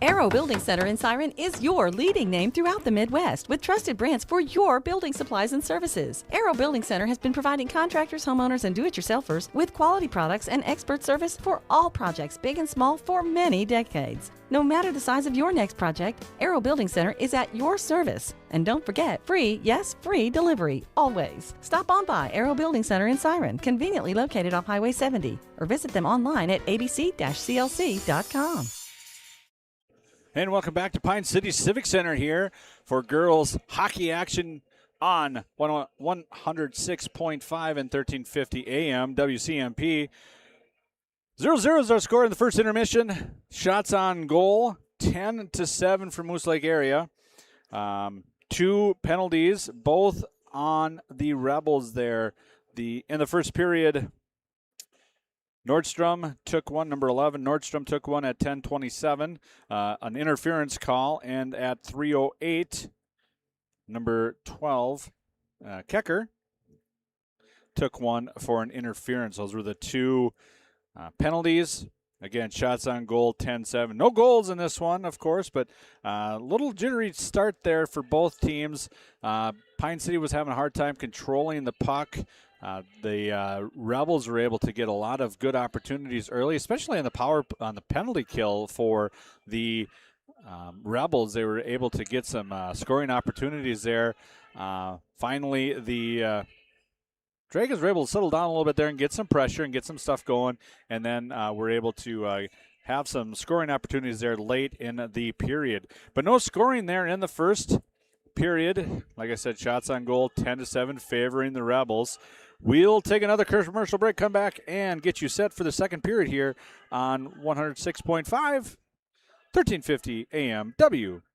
Arrow Building Center in Siren is your leading name throughout the Midwest with trusted brands for your building supplies and services. Arrow Building Center has been providing contractors, homeowners, and do-it-yourselfers with quality products and expert service for all projects, big and small, for many decades. No matter the size of your next project, Arrow Building Center is at your service. And don't forget, free, yes, free delivery, always. Stop on by Arrow Building Center in Siren, conveniently located off Highway 70, or visit them online at abc-clc.com. And welcome back to Pine City Civic Center here for girls hockey action on 106.5 and 1350 AM WCMP. 0-0 is our score in the first intermission. Shots on goal, 10-7 for Moose Lake area. 2 penalties, both on the Rebels there. In the first period, Nordstrom took one, number 11. Nordstrom took one at 10:27, an interference call, and at 3:08, number 12, Kecker, took one for an interference. Those were the 2 penalties. Again, shots on goal, 10-7. No goals in this one, of course, but a little jittery start there for both teams. Pine City was having a hard time controlling the puck. The Rebels were able to get a lot of good opportunities early, especially on the penalty kill for the Rebels. They were able to get some scoring opportunities there. Finally, the Dragons were able to settle down a little bit there and get some pressure and get some stuff going, and then were able to have some scoring opportunities there late in the period. But no scoring there in the first period. Like I said, shots on goal, 10-7, favoring the Rebels. We'll take another commercial break, come back, and get you set for the second period here on 106.5, 1350 AM,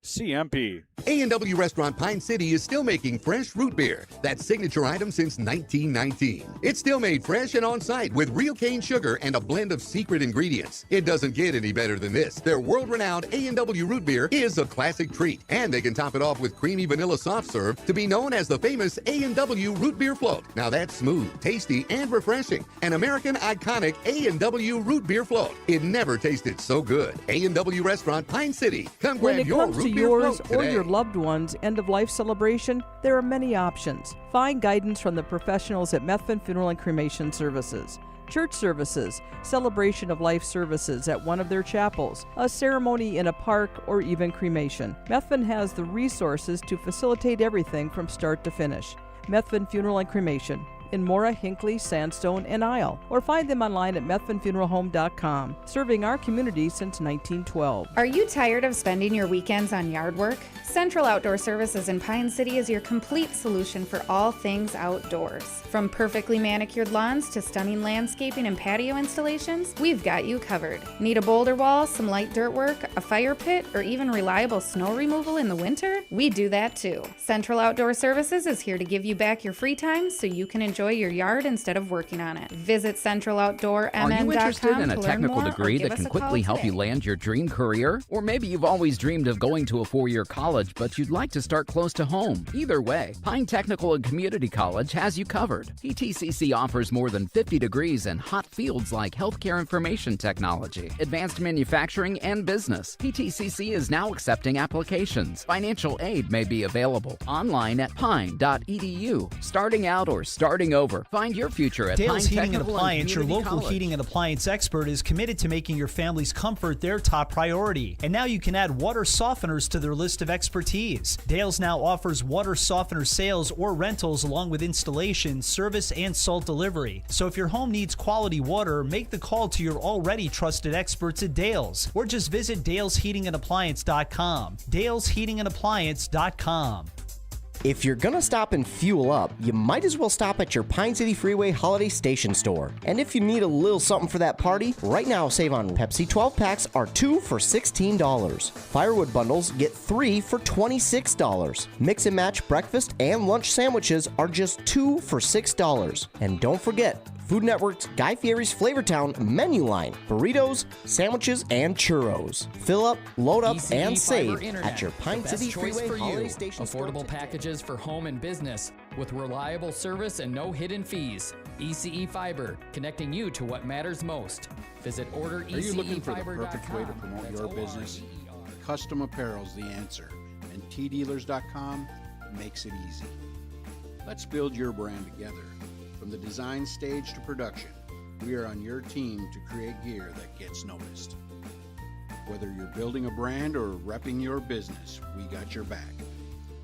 CMP. A&W Restaurant Pine City is still making fresh root beer. That signature item since 1919. It's still made fresh and on site with real cane sugar and a blend of secret ingredients. It doesn't get any better than this. Their world-renowned A&W root beer is a classic treat, and they can top it off with creamy vanilla soft serve to be known as the famous A&W root beer float. Now that's smooth, tasty, and refreshing. An American iconic A&W root beer float. It never tasted so good. A&W Restaurant Pine City. Come When grab it your comes to root beer yours float or today. your loved one's end-of-life celebration, there are many options. Find guidance from the professionals at Methvin Funeral and Cremation Services. Church services, celebration of life services at one of their chapels, a ceremony in a park, or even cremation. Methvin has the resources to facilitate everything from start to finish. Methvin Funeral and Cremation in Mora, Hinckley, Sandstone, and Isle, or find them online at methvinfuneralhome.com, serving our community since 1912. Are you tired of spending your weekends on yard work? Central Outdoor Services in Pine City is your complete solution for all things outdoors. From perfectly manicured lawns to stunning landscaping and patio installations, we've got you covered. Need a boulder wall, some light dirt work, a fire pit, or even reliable snow removal in the winter? We do that too. Central Outdoor Services is here to give you back your free time so you can enjoy your yard instead of working on it. Visit centraloutdoormn.com. Are you interested in a to learn technical more or degree give that us can a call quickly help today. you land your dream career? Or maybe you've always dreamed of going to a 4-year college, but you'd like to start close to home. Either way, Pine Technical and Community College has you covered. PTCC offers more than 50 degrees in hot fields like healthcare information technology, advanced manufacturing, and business. PTCC is now accepting applications. Financial aid may be available online at pine.edu. Starting out or starting over, find your future at Dale's Pine Heating and Technical Appliance, your Community local College. heating and appliance expert, is committed to making your family's comfort their top priority. And now you can add water softeners to their list of expertise. Dale's now offers water softener sales or rentals along with installation, service, and salt delivery. So if your home needs quality water, make the call to your already trusted experts at Dale's, or just visit dalesheatingandappliance.com. dalesheatingandappliance.com. If you're gonna stop and fuel up, you might as well stop at your Pine City Freeway Holiday Station store. And if you need a little something for that party, right now save on Pepsi 12 packs are 2 for $16. Firewood bundles get 3 for $26. Mix and match breakfast and lunch sandwiches are just 2 for $6. And don't forget, Food Network's Guy Fieri's Flavortown menu line, burritos, sandwiches, and churros. Fill up, load up, ECE and Fiber save Internet, at your Pine the best City choice Freeway for Holiday you. Station store. Affordable packages for home and business with reliable service and no hidden fees. ECE Fiber, connecting you to what matters most. Visit Are you looking for the perfect way to promote your business? Custom apparel's the answer, and tdealers.com makes it easy. Let's build your brand together. From the design stage to production, we are on your team to create gear that gets noticed. Whether you're building a brand or repping your business, we got your back.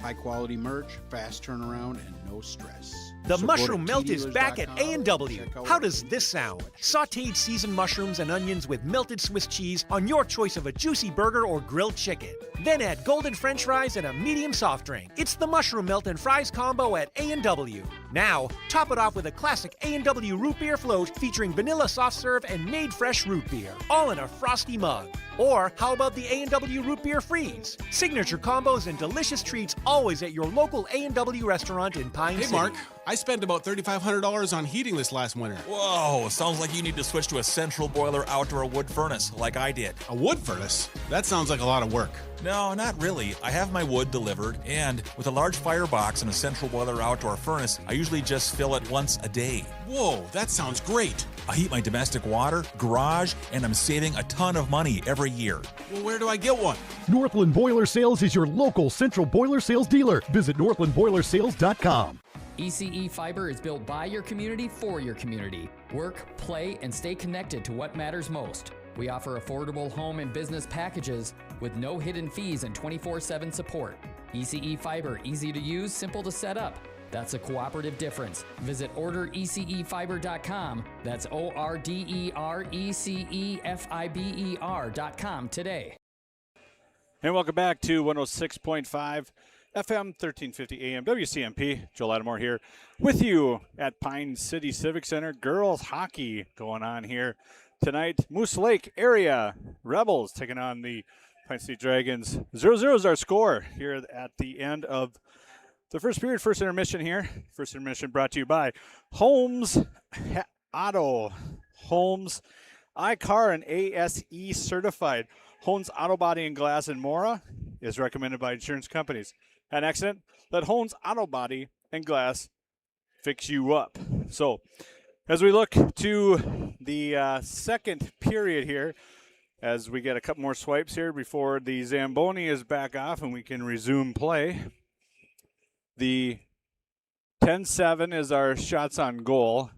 High quality merch, fast turnaround, and no stress. The So go mushroom to melt is back at tdealers.com. A&W. How does this sound? Sautéed seasoned mushrooms and onions with melted Swiss cheese on your choice of a juicy burger or grilled chicken. Then add golden french fries and a medium soft drink. It's the mushroom melt and fries combo at A&W. Now, top it off with a classic A&W root beer float featuring vanilla soft serve and made fresh root beer, all in a frosty mug. Or how about the A&W root beer freeze? Signature combos and delicious treats always at your local A&W restaurant in Pine Hey, City. Mark, I spent about $3,500 on heating this last winter. Whoa, sounds like you need to switch to a central boiler outdoor wood furnace like I did. A wood furnace? That sounds like a lot of work. No, not really. I have my wood delivered, and with a large firebox and a central boiler outdoor furnace, I usually just fill it once a day. Whoa, that sounds great. I heat my domestic water, garage, and I'm saving a ton of money every year. Well, where do I get one? Northland Boiler Sales is your local central boiler sales dealer. Visit northlandboilersales.com. ECE Fiber is built by your community for your community. Work, play, and stay connected to what matters most. We offer affordable home and business packages with no hidden fees and 24/7 support. ECE Fiber, easy to use, simple to set up. That's a cooperative difference. Visit orderecefiber.com. That's ORDERECEFIBER.com today. And welcome back to 106.5 FM 1350 AM WCMP. Joe Lattimore here with you at Pine City Civic Center. Girls hockey going on here tonight. Moose Lake area Rebels taking on the Pine City Dragons 0-0 is our score here at the end of the first period. First intermission here. First intermission brought to you by Holmes Auto. Holmes iCar and ASE certified. Holmes Auto Body and Glass in Mora is recommended by insurance companies. Had an accident? Let Holmes Auto Body and Glass fix you up. So as we look to the second period here, as we get a couple more swipes here before the Zamboni is back off and we can resume play. The 10-7 is our shots on goal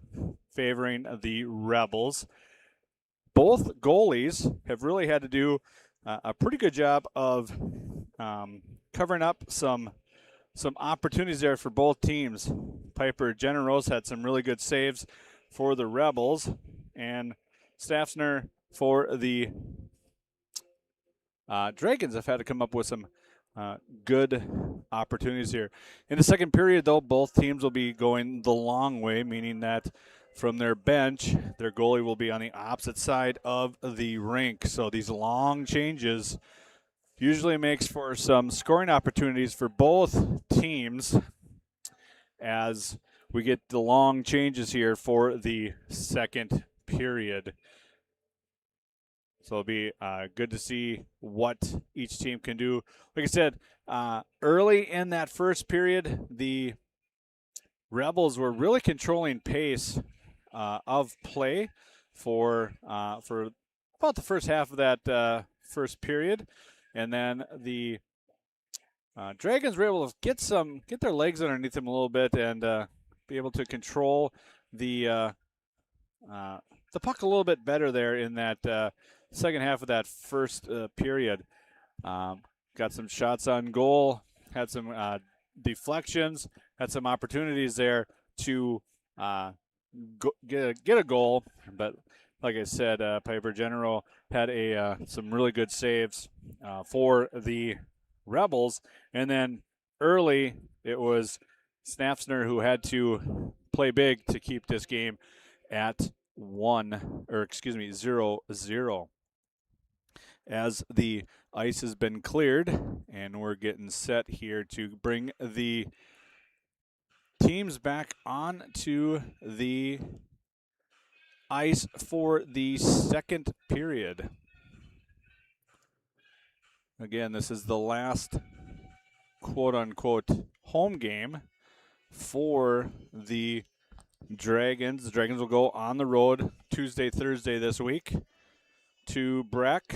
favoring the Rebels. Both goalies have really had to do a pretty good job of covering up some opportunities there for both teams. Piper Generos had some really good saves for the Rebels, and Staffsner for the Dragons have had to come up with some good opportunities here. In the second period, though, both teams will be going the long way, meaning that from their bench, their goalie will be on the opposite side of the rink. So these long changes usually makes for some scoring opportunities for both teams as we get the long changes here for the second period. So it'll be good to see what each team can do. Like I said, early in that first period, the Rebels were really controlling pace of play for about the first half of that first period, and then the Dragons were able to get their legs underneath them a little bit and be able to control the puck a little bit better there in that second half of that first period. Got some shots on goal, had some deflections, had some opportunities there to get a goal. But like I said, Piper General had some really good saves for the Rebels. And then early, it was Snapsner who had to play big to keep this game at 0-0. As the ice has been cleared and we're getting set here to bring the teams back on to the ice for the second period. Again, this is the last quote-unquote home game for the Dragons. The Dragons will go on the road Tuesday, Thursday this week to Breck,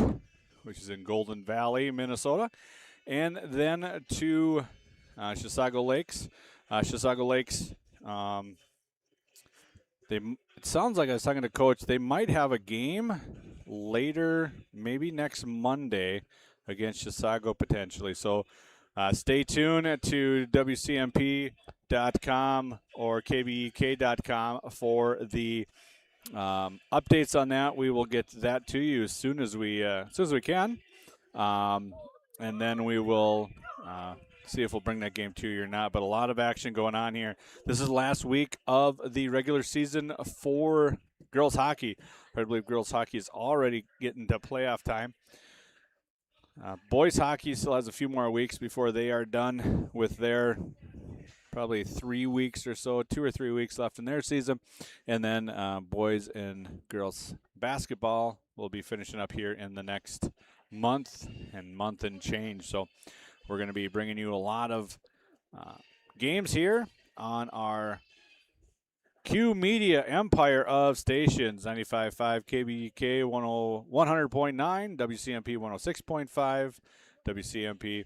which is in Golden Valley, Minnesota, and then to Chisago Lakes. Chisago Lakes, it sounds like I was talking to Coach, they might have a game later, maybe next Monday, against Chisago potentially. So stay tuned to WCMP.com or KBEK.com for the updates on that. We will get that to you as soon as we can, and then we will see if we'll bring that game to you or not. But a lot of action going on here. This is the last week of the regular season for girls hockey. I believe girls hockey is already getting to playoff time. Boys hockey still has a few more weeks before they are done with their probably 3 weeks or so, 2 or 3 weeks left in their season. And then boys and girls basketball will be finishing up here in the next month and change. So we're going to be bringing you a lot of games here on our Q Media empire of stations. 95.5 KBK 100.9, WCMP 106.5, WCMP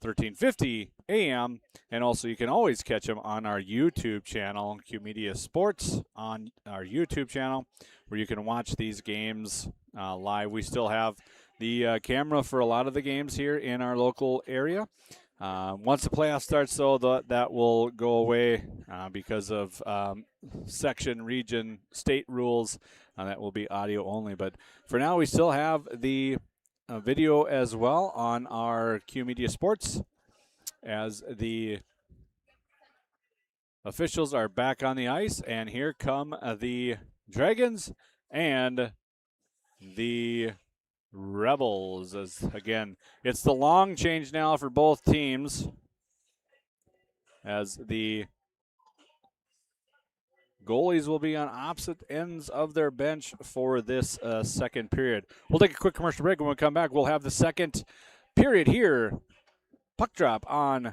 1350 AM, and also you can always catch them on our YouTube channel, Q Media Sports, on our YouTube channel, where you can watch these games live. We still have the camera for a lot of the games here in our local area. Once the playoff starts, though, that will go away because of section, region, state rules. That will be audio only. But for now, we still have the video as well on our Q Media Sports as the officials are back on the ice. And here come the Dragons and the Rebels. As again, it's the long change now for both teams as the goalies will be on opposite ends of their bench for this second period. We'll take a quick commercial break. When we come back, we'll have the second period here. Puck drop on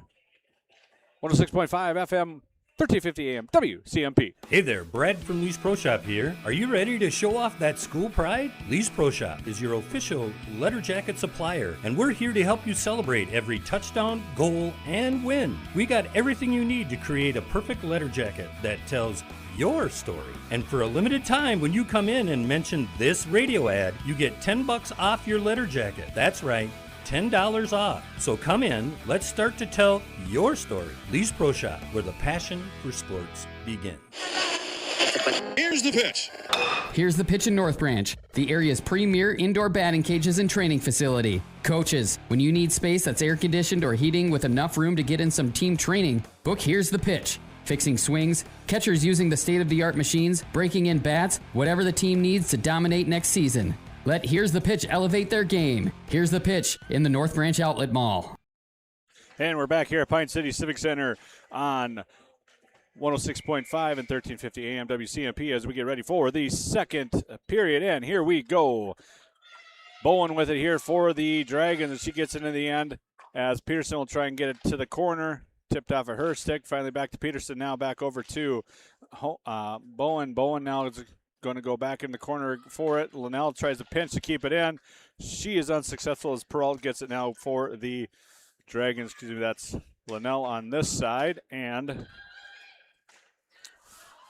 106.5 FM, 1350 AM, WCMP. Hey there, Brad from Lee's Pro Shop here. Are you ready to show off that school pride? Lee's Pro Shop is your official letter jacket supplier, and we're here to help you celebrate every touchdown, goal, and win. We got everything you need to create a perfect letter jacket that tells your story. And for a limited time, when you come in and mention this radio ad, you get $10 off your letter jacket. That's right, $10 off. So come in, let's start to tell your story. Lee's Pro Shop, where the passion for sports begins. Here's the pitch. Here's the pitch in North Branch, the area's premier indoor batting cages and training facility. Coaches, when you need space that's air conditioned or heating with enough room to get in some team training, book Here's the Pitch. Fixing swings, catchers using the state-of-the-art machines, breaking in bats, whatever the team needs to dominate next season. Let Here's the Pitch elevate their game. Here's the Pitch in the North Branch Outlet Mall. And we're back here at Pine City Civic Center on 106.5 and 1350 AM WCMP as we get ready for the second period. And here we go. Bowen with it here for the Dragons, and she gets into the end as Peterson will try and get it to the corner. Tipped off of her stick. Finally back to Peterson. Now back over to Bowen. Bowen now is going to go back in the corner for it. Linnell tries to pinch to keep it in. She is unsuccessful as Peralt gets it now for the Dragons. Excuse me, that's Linnell on this side and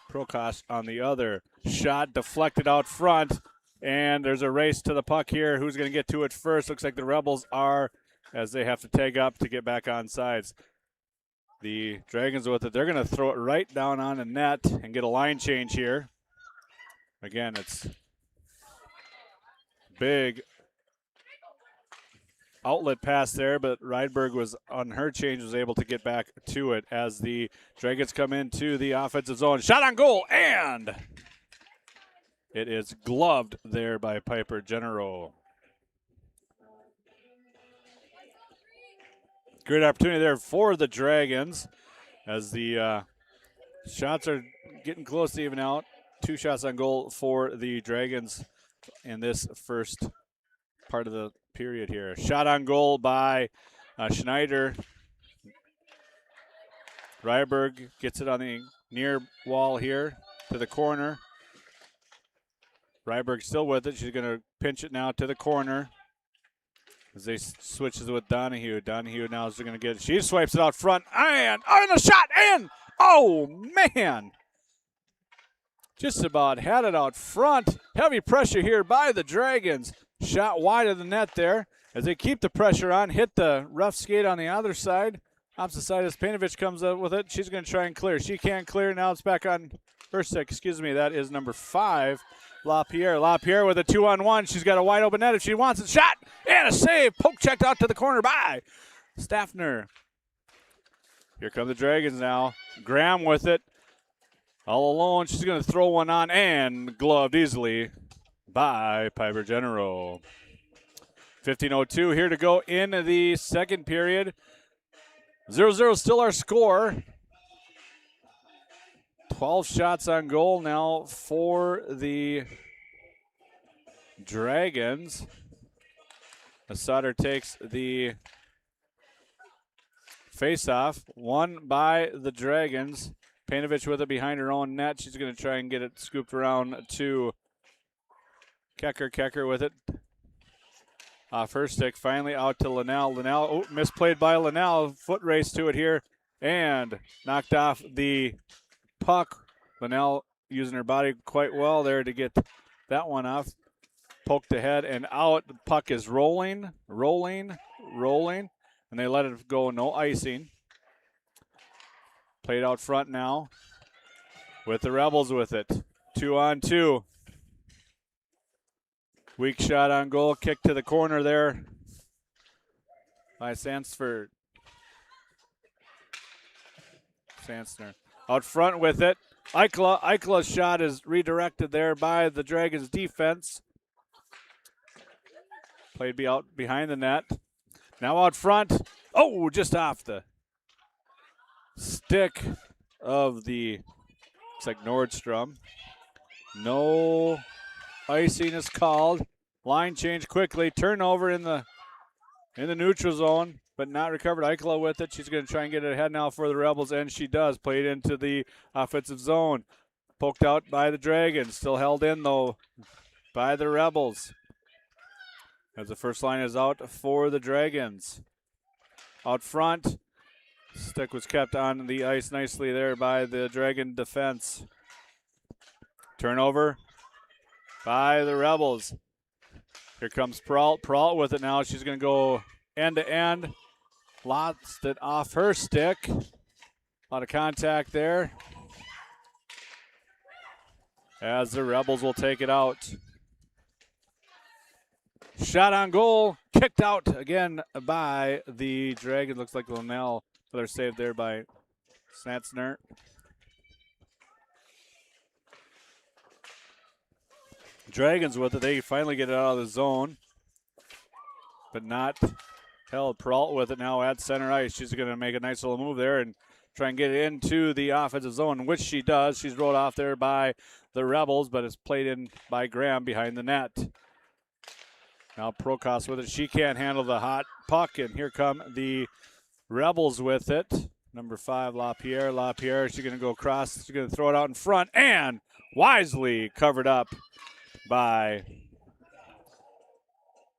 Prokost on the other. Shot deflected out front, and there's a race to the puck here. Who's going to get to it first? Looks like the Rebels are, as they have to tag up to get back on sides. The Dragons with it. They're going to throw it right down on the net and get a line change here. Again, it's big outlet pass there, but Rydberg was on her change, was able to get back to it as the Dragons come into the offensive zone. Shot on goal, and it is gloved there by Piper Genero. Great opportunity there for the Dragons as the shots are getting close to even out. 2 shots on goal for the Dragons in this first part of the period here. Shot on goal by Schneider. Ryberg gets it on the near wall here to the corner. Ryberg still with it. She's going to pinch it now to the corner. As they switches with Donahue. Donahue now is going to get it. She swipes it out front. And the shot in! Oh, man! Just about had it out front. Heavy pressure here by the Dragons. Shot wide of the net there. As they keep the pressure on, hit the rough skate on the other side. Opposite side as Painovich comes up with it. She's going to try and clear. She can't clear. Now it's back on her stick. Excuse me. That is number 5. LaPierre. LaPierre with a 2-on-1. She's got a wide open net if she wants it. Shot and a save. Poke checked out to the corner by Staffner. Here come the Dragons now. Graham with it. All alone. She's going to throw one on and gloved easily by Piper Genero. 15:02 here to go in the second period. 0-0 still our score. 12 shots on goal now for the Dragons. Sutter takes the face-off. Won by the Dragons. Painovich with it behind her own net. She's going to try and get it scooped around to Kecker. Kecker with it. Off her stick. Finally out to Linnell. Linnell, misplayed by Linnell. Foot race to it here. And knocked off the puck. Linnell using her body quite well there to get that one off. Poked ahead and out. The puck is rolling. And they let it go. No icing. Played out front now with the Rebels with it. 2-on-2. Weak shot on goal. Kick to the corner there by Sansner. Out front with it. Eichela's shot is redirected there by the Dragons defense. Played out behind the net. Now out front. Oh, just off the stick of the, looks like Nordstrom. No icing is called. Line change quickly. Turnover in the neutral zone, but not recovered. Eichela with it. She's going to try and get it ahead now for the Rebels, and she does. Played into the offensive zone. Poked out by the Dragons. Still held in, though, by the Rebels. As the first line is out for the Dragons. Out front, stick was kept on the ice nicely there by the Dragon defense. Turnover by the Rebels. Here comes Peralt. Peralt with it now. She's going to go end-to-end. Lost it off her stick. A lot of contact there. As the Rebels will take it out. Shot on goal. Kicked out again by the Dragons. Looks like Linnell. Another save there by Snatzner. Dragons with it. They finally get it out of the zone, but not held. Peralt with it now at center ice. She's going to make a nice little move there and try and get it into the offensive zone, which she does. She's rolled off there by the Rebels, but it's played in by Graham behind the net. Now Prokoss with it. She can't handle the hot puck, and here come the Rebels with it. Number 5, LaPierre. LaPierre, she's going to go across. She's going to throw it out in front, and wisely covered up by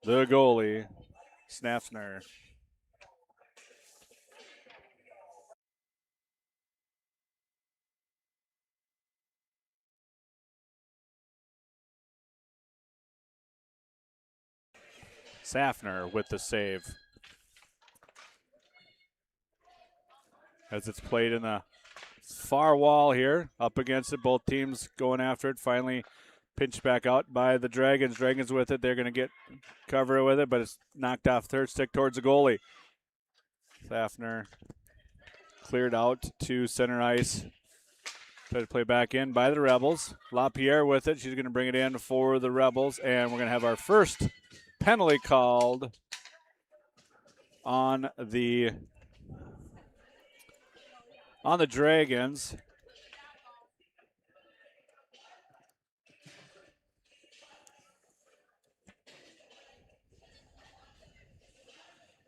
the goalie, Snaffner. Safner with the save. As it's played in the far wall here, up against it, both teams going after it. Finally pinched back out by the Dragons. Dragons with it. They're going to get cover with it, but it's knocked off third stick towards the goalie. Safner cleared out to center ice. Try to play back in by the Rebels. LaPierre with it. She's going to bring it in for the Rebels, and we're going to have our first penalty called on the Dragons.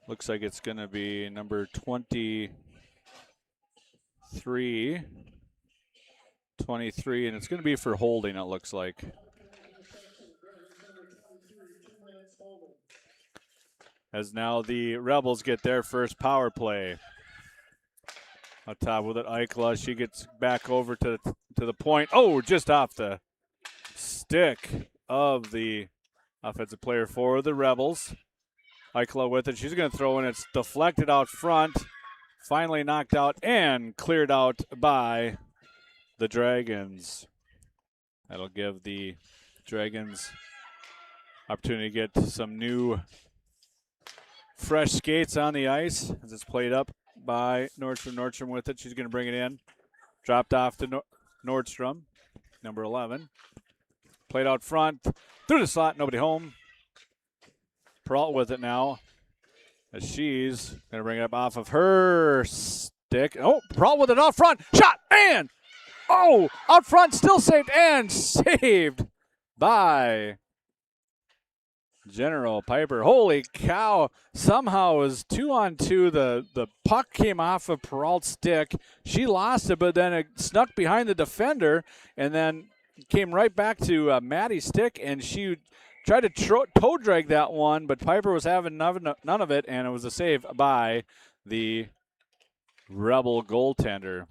Looks like it's going to be number 23, and it's going to be for holding, it looks like. As now the Rebels get their first power play. On top with it, Eichla. She gets back over to the point. Oh, just off the stick of the offensive player for the Rebels. Eichla with it. She's going to throw in. It's deflected out front. Finally knocked out and cleared out by the Dragons. That'll give the Dragons opportunity to get some new fresh skates on the ice as it's played up by Nordstrom. Nordstrom with it. She's going to bring it in. Dropped off to Nordstrom, number 11. Played out front. Through the slot. Nobody home. Peralt with it now as she's going to bring it up off of her stick. Oh, Peralt with it out front. Shot and oh, out front still saved and saved by General Piper. Holy cow. Somehow it was 2-on-2. The puck came off of Peralt's stick. She lost it, but then it snuck behind the defender and then came right back to Maddie's stick, and she tried to toe drag that one, but Piper was having none of it, and it was a save by the Rebel goaltender.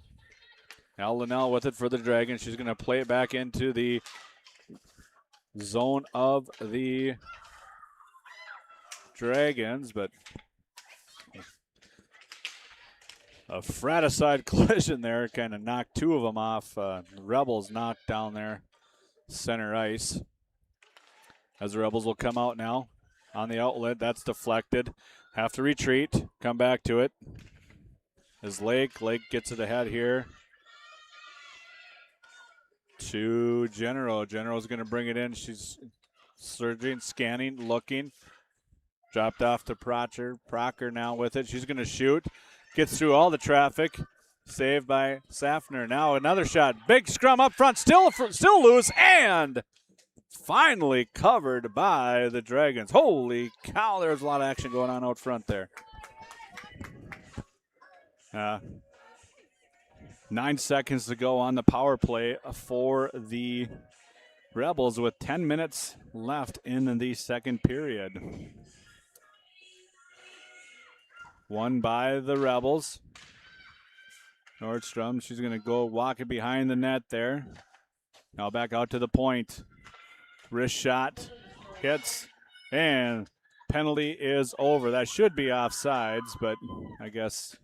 Now Linnell with it for the Dragons. She's going to play it back into the zone of the Dragons, but a fratricide collision there kind of knocked two of them off. The Rebels knocked down there center ice. As the Rebels will come out now on the outlet. That's deflected. Have to retreat. Come back to it. As Lake gets it ahead here to General. General's going to bring it in. She's searching, scanning, looking. Dropped off to Procker now with it. She's going to shoot. Gets through all the traffic. Saved by Safner. Now another shot. Big scrum up front. Still loose. And finally covered by the Dragons. Holy cow, there's a lot of action going on out front there. 9 seconds to go on the power play for the Rebels with 10 minutes left in the second period. Won by the Rebels. Nordstrom, she's going to go walking behind the net there. Now back out to the point. Wrist shot, hits, and penalty is over. That should be offsides, but I guess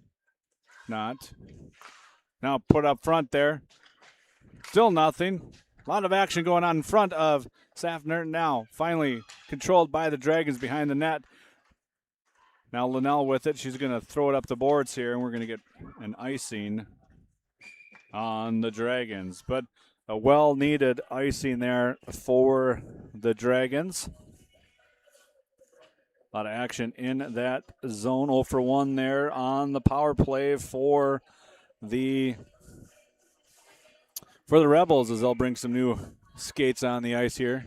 not. Now put up front there. Still nothing. A lot of action going on in front of Safner now. Finally controlled by the Dragons behind the net. Now Linnell with it. She's going to throw it up the boards here, and we're going to get an icing on the Dragons. But a well-needed icing there for the Dragons. A lot of action in that zone. 0 for 1 there on the power play for the Rebels as they'll bring some new skates on the ice here.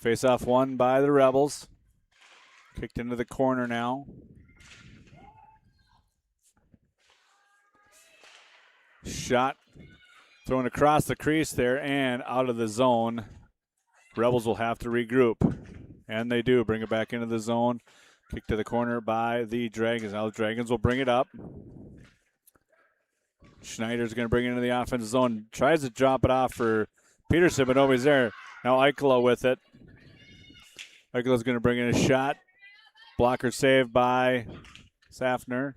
Face-off won by the Rebels. Kicked into the corner now. Shot thrown across the crease there and out of the zone. Rebels will have to regroup. And they do. Bring it back into the zone. Kick to the corner by the Dragons. Now the Dragons will bring it up. Schneider's going to bring it into the offensive zone. Tries to drop it off for Peterson, but nobody's there. Now Eichela with it. Eichela's going to bring in a shot. Blocker saved by Safner.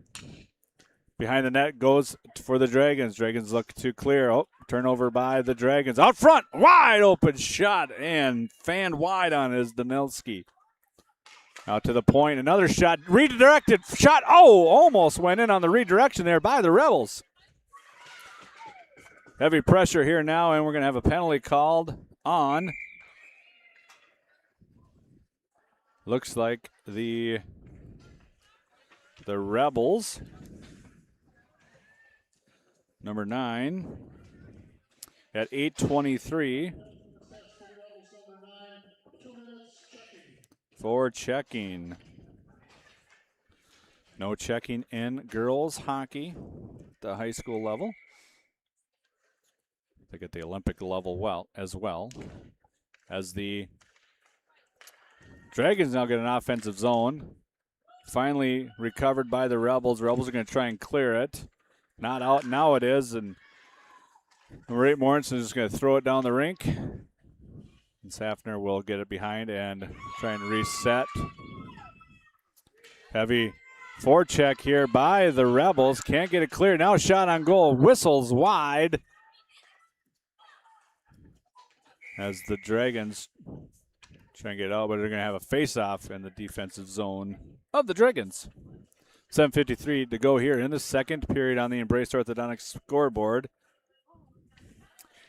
Behind the net goes for the Dragons. Dragons look to clear. Oh, turnover by the Dragons. Out front, wide open shot and fanned wide on is Danilski. Out to the point, another shot, redirected shot. Oh, almost went in on the redirection there by the Rebels. Heavy pressure here now, and we're going to have a penalty called on. Looks like the Rebels. Number 9 at 8:23 for checking. No checking in girls hockey at the high school level. I think at the Olympic level as well. As the Dragons now get an offensive zone. Finally recovered by the Rebels. Rebels are going to try and clear it. Not out. Now it is. And Ray Morrison is just going to throw it down the rink. And Safner will get it behind and try and reset. Heavy forecheck here by the Rebels. Can't get it clear. Now a shot on goal. Whistles wide. As the Dragons try and get out, but they're going to have a face-off in the defensive zone of the Dragons. 7:53 to go here in the second period on the Embrace Orthodontics scoreboard.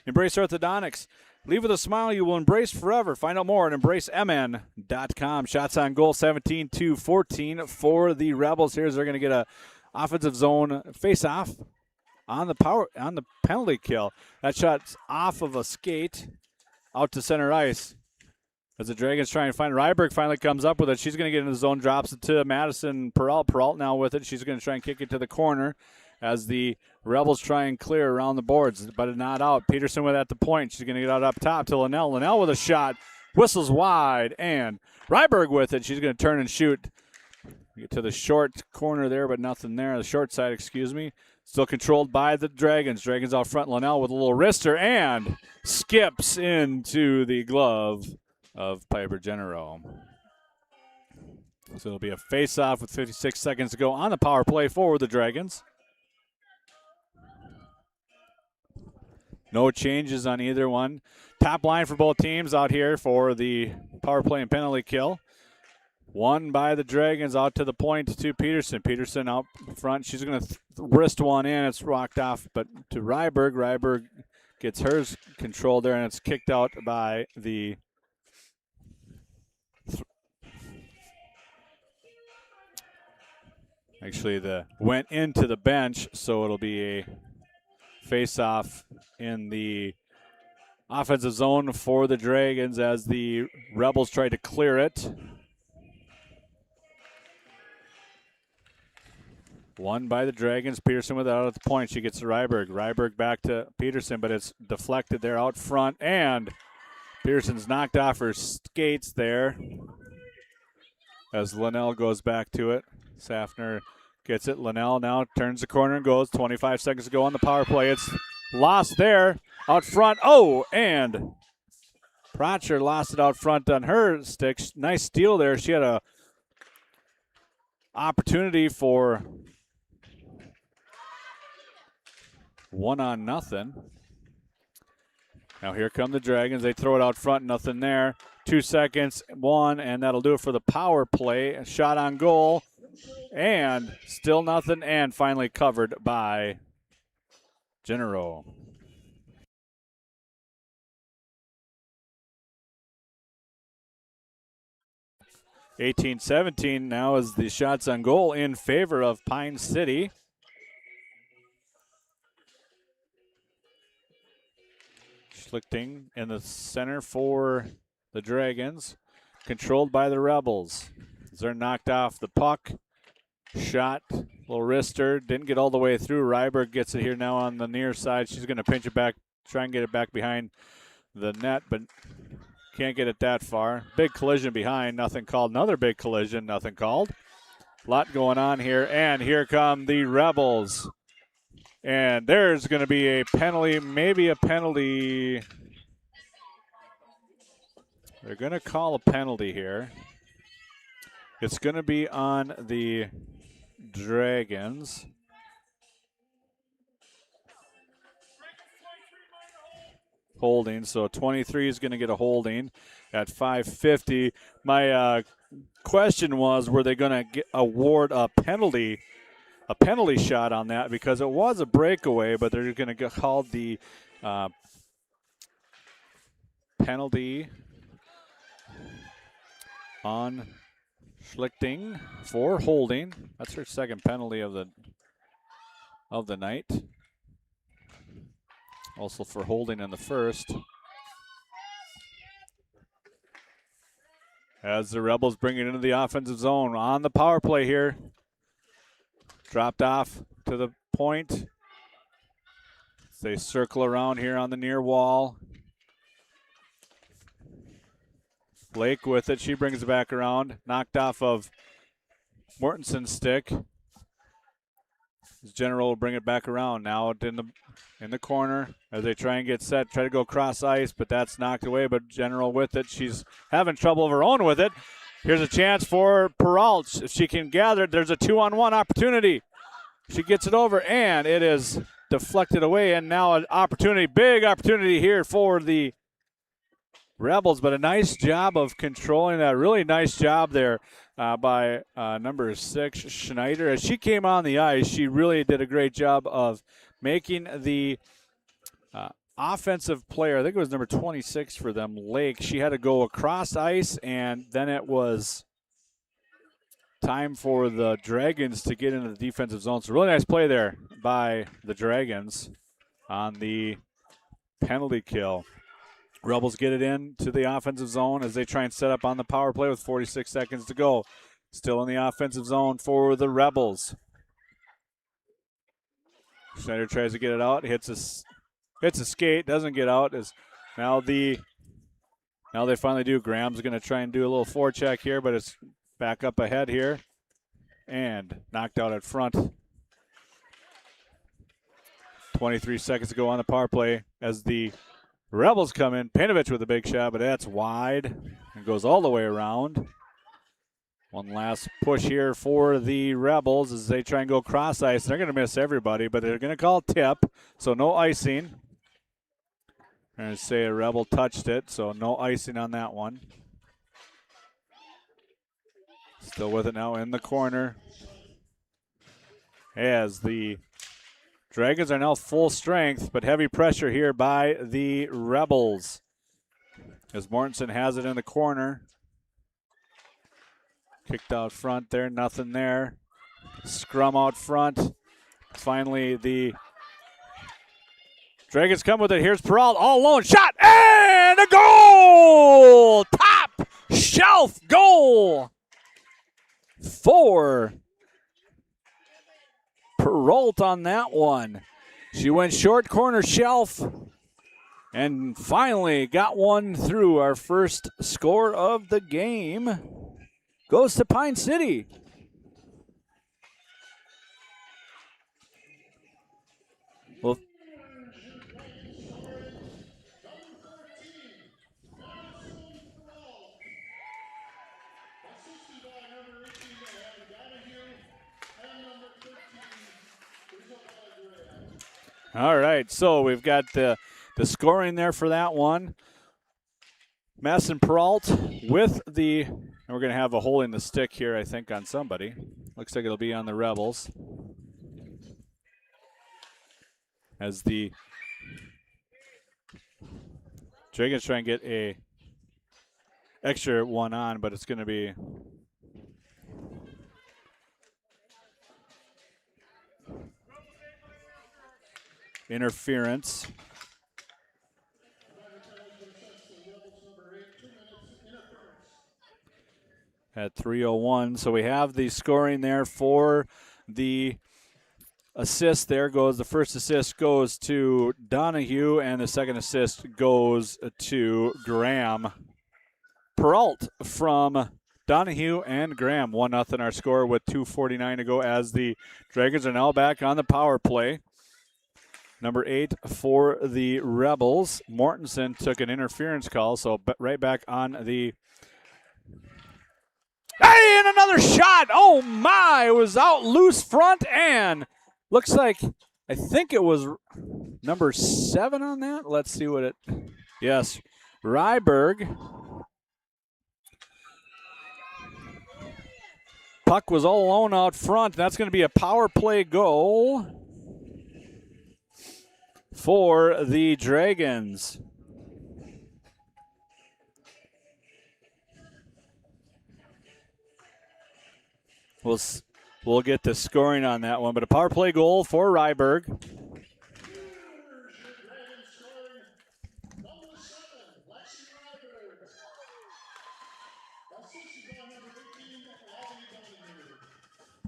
Embrace Orthodontics. Leave with a smile you will embrace forever. Find out more at embracemn.com. Shots on goal 17-14 for the Rebels. Here's they're going to get a offensive zone face-off on the penalty kill. That shot's off of a skate out to center ice. As the Dragons try and find Ryberg, finally comes up with it. She's going to get in the zone, drops it to Madison Peralt. Peralt now with it. She's going to try and kick it to the corner as the Rebels try and clear around the boards, but not out. Peterson with it at the point. She's going to get out up top to Linnell. Linnell with a shot. Whistles wide, and Ryberg with it. She's going to turn and shoot. Get to the short corner there, but nothing there. The short side, excuse me. Still controlled by the Dragons. Dragons out front. Linnell with a little wrister and skips into the glove of Piper Genero. So it'll be a face-off with 56 seconds to go on the power play for the Dragons. No changes on either one. Top line for both teams out here for the power play and penalty kill. Won by the Dragons out to the point to Peterson. Peterson out front. She's going to wrist one in. It's rocked off, but to Ryberg. Ryberg gets hers controlled there, and it's kicked out by the Actually, went into the bench, so it'll be a face-off in the offensive zone for the Dragons as the Rebels try to clear it. Won by the Dragons. Peterson with it out at the point. She gets to Ryberg. Ryberg back to Peterson, but it's deflected there out front. And Peterson's knocked off her skates there as Linnell goes back to it. Safner gets it. Linnell now turns the corner and goes. 25 seconds to go on the power play. It's lost there out front. Oh, and Protcher lost it out front on her stick. Nice steal there. She had a opportunity for 1-0. Now here come the Dragons. They throw it out front, nothing there. 2 seconds, one, and that'll do it for the power play. A shot on goal, and still nothing, and finally covered by Genero. (18-17) now is the shots on goal in favor of Pine City. Schlichting in the center for the Dragons, controlled by the Rebels. They're knocked off the puck. Shot, little wrister, didn't get all the way through. Ryberg gets it here now on the near side. She's going to pinch it back, try and get it back behind the net, but can't get it that far. Big collision behind, nothing called. Another big collision, nothing called. A lot going on here, and here come the Rebels. And there's going to be a penalty, maybe a penalty. They're going to call a penalty here. It's going to be on the Dragons. Holding, so 23 is going to get a holding at 5:50. My question was, were they going to award a penalty shot on that, because it was a breakaway, but they're going to call the penalty on Schlichting for holding. That's her second penalty of the night. Also for holding in the first. As the Rebels bring it into the offensive zone on the power play here. Dropped off to the point. They circle around here on the near wall. Blake with it. She brings it back around. Knocked off of Mortenson's stick. Genero will bring it back around now in the corner as they try and get set. Try to go cross ice, but that's knocked away. But Genero with it. She's having trouble of her own with it. Here's a chance for Peralt. If she can gather it, there's a 2-on-1 opportunity. She gets it over, and it is deflected away. And now an opportunity, big opportunity here for the Rebels, but a nice job of controlling that. Really nice job there by number 6, Schneider. As she came on the ice, she really did a great job of making the offensive player, I think it was number 26 for them, Lake. She had to go across ice, and then it was time for the Dragons to get into the defensive zone. So really nice play there by the Dragons on the penalty kill. Rebels get it in to the offensive zone as they try and set up on the power play with 46 seconds to go. Still in the offensive zone for the Rebels. Schneider tries to get it out, hits a skate, doesn't get out. Now they finally do. Graham's going to try and do a little forecheck here, but it's back up ahead here and knocked out at front. 23 seconds to go on the power play as the Rebels come in. Panovich with a big shot, but that's wide and goes all the way around. One last push here for the Rebels as they try and go cross ice. They're going to miss everybody, but they're going to call tip, so no icing. I'm going to say a Rebel touched it, so no icing on that one. Still with it now in the corner. As the Dragons are now full strength, but heavy pressure here by the Rebels. As Mortensen has it in the corner. Kicked out front there, nothing there. scrum out front. Finally, the Dragons come with it. Here's Peralt all alone. Shot and a goal! Top shelf goal for Peralt on that one. She went short corner shelf and finally got one through. Our first score of the game goes to Pine City. Well, all right, so we've got the scoring there for that one. Masson Peralt with the, and we're going to have a hole in the stick here, I think, on somebody. Looks like it'll be on the Rebels. As the Dragons try and get a extra one on, but it's going to be interference. At 3:01, so we have the scoring there for the assist. There goes the first assist goes to Donahue, and the second assist goes to Graham. Peralt from Donahue and Graham. 1-0 our score with 2:49 to go as the Dragons are now back on the power play. Number 8 for the Rebels. Mortensen took an interference call, so right back on the. Hey, and another shot. Oh, my. It was out loose front, and looks like, I think it was number 7 on that. Let's see what it. Yes, Ryberg. Puck was all alone out front. That's going to be a power play goal for the Dragons. We'll get the scoring on that one, but a power play goal for Ryberg.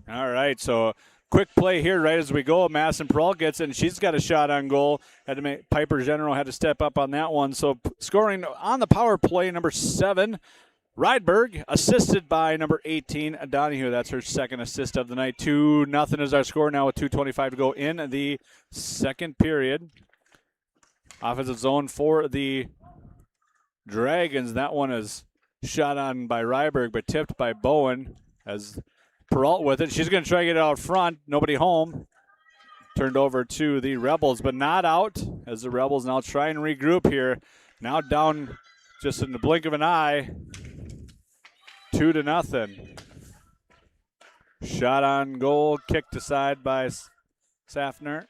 All right, so quick play here right as we go. Masson Peralt gets it, and she's got a shot on goal. Had to make Piper General had to step up on that one. So scoring on the power play, number 7, Rydberg, assisted by number 18, Donahue. That's her second assist of the night. 2-0 is our score now with 2:25 to go in the second period. Offensive zone for the Dragons. That one is shot on by Ryberg, but tipped by Bowen as Peralt with it. She's going to try to get it out front. Nobody home. Turned over to the Rebels, but not out as the Rebels now try and regroup here. Now down just in the blink of an eye. 2-0. Shot on goal, kicked aside by Safner.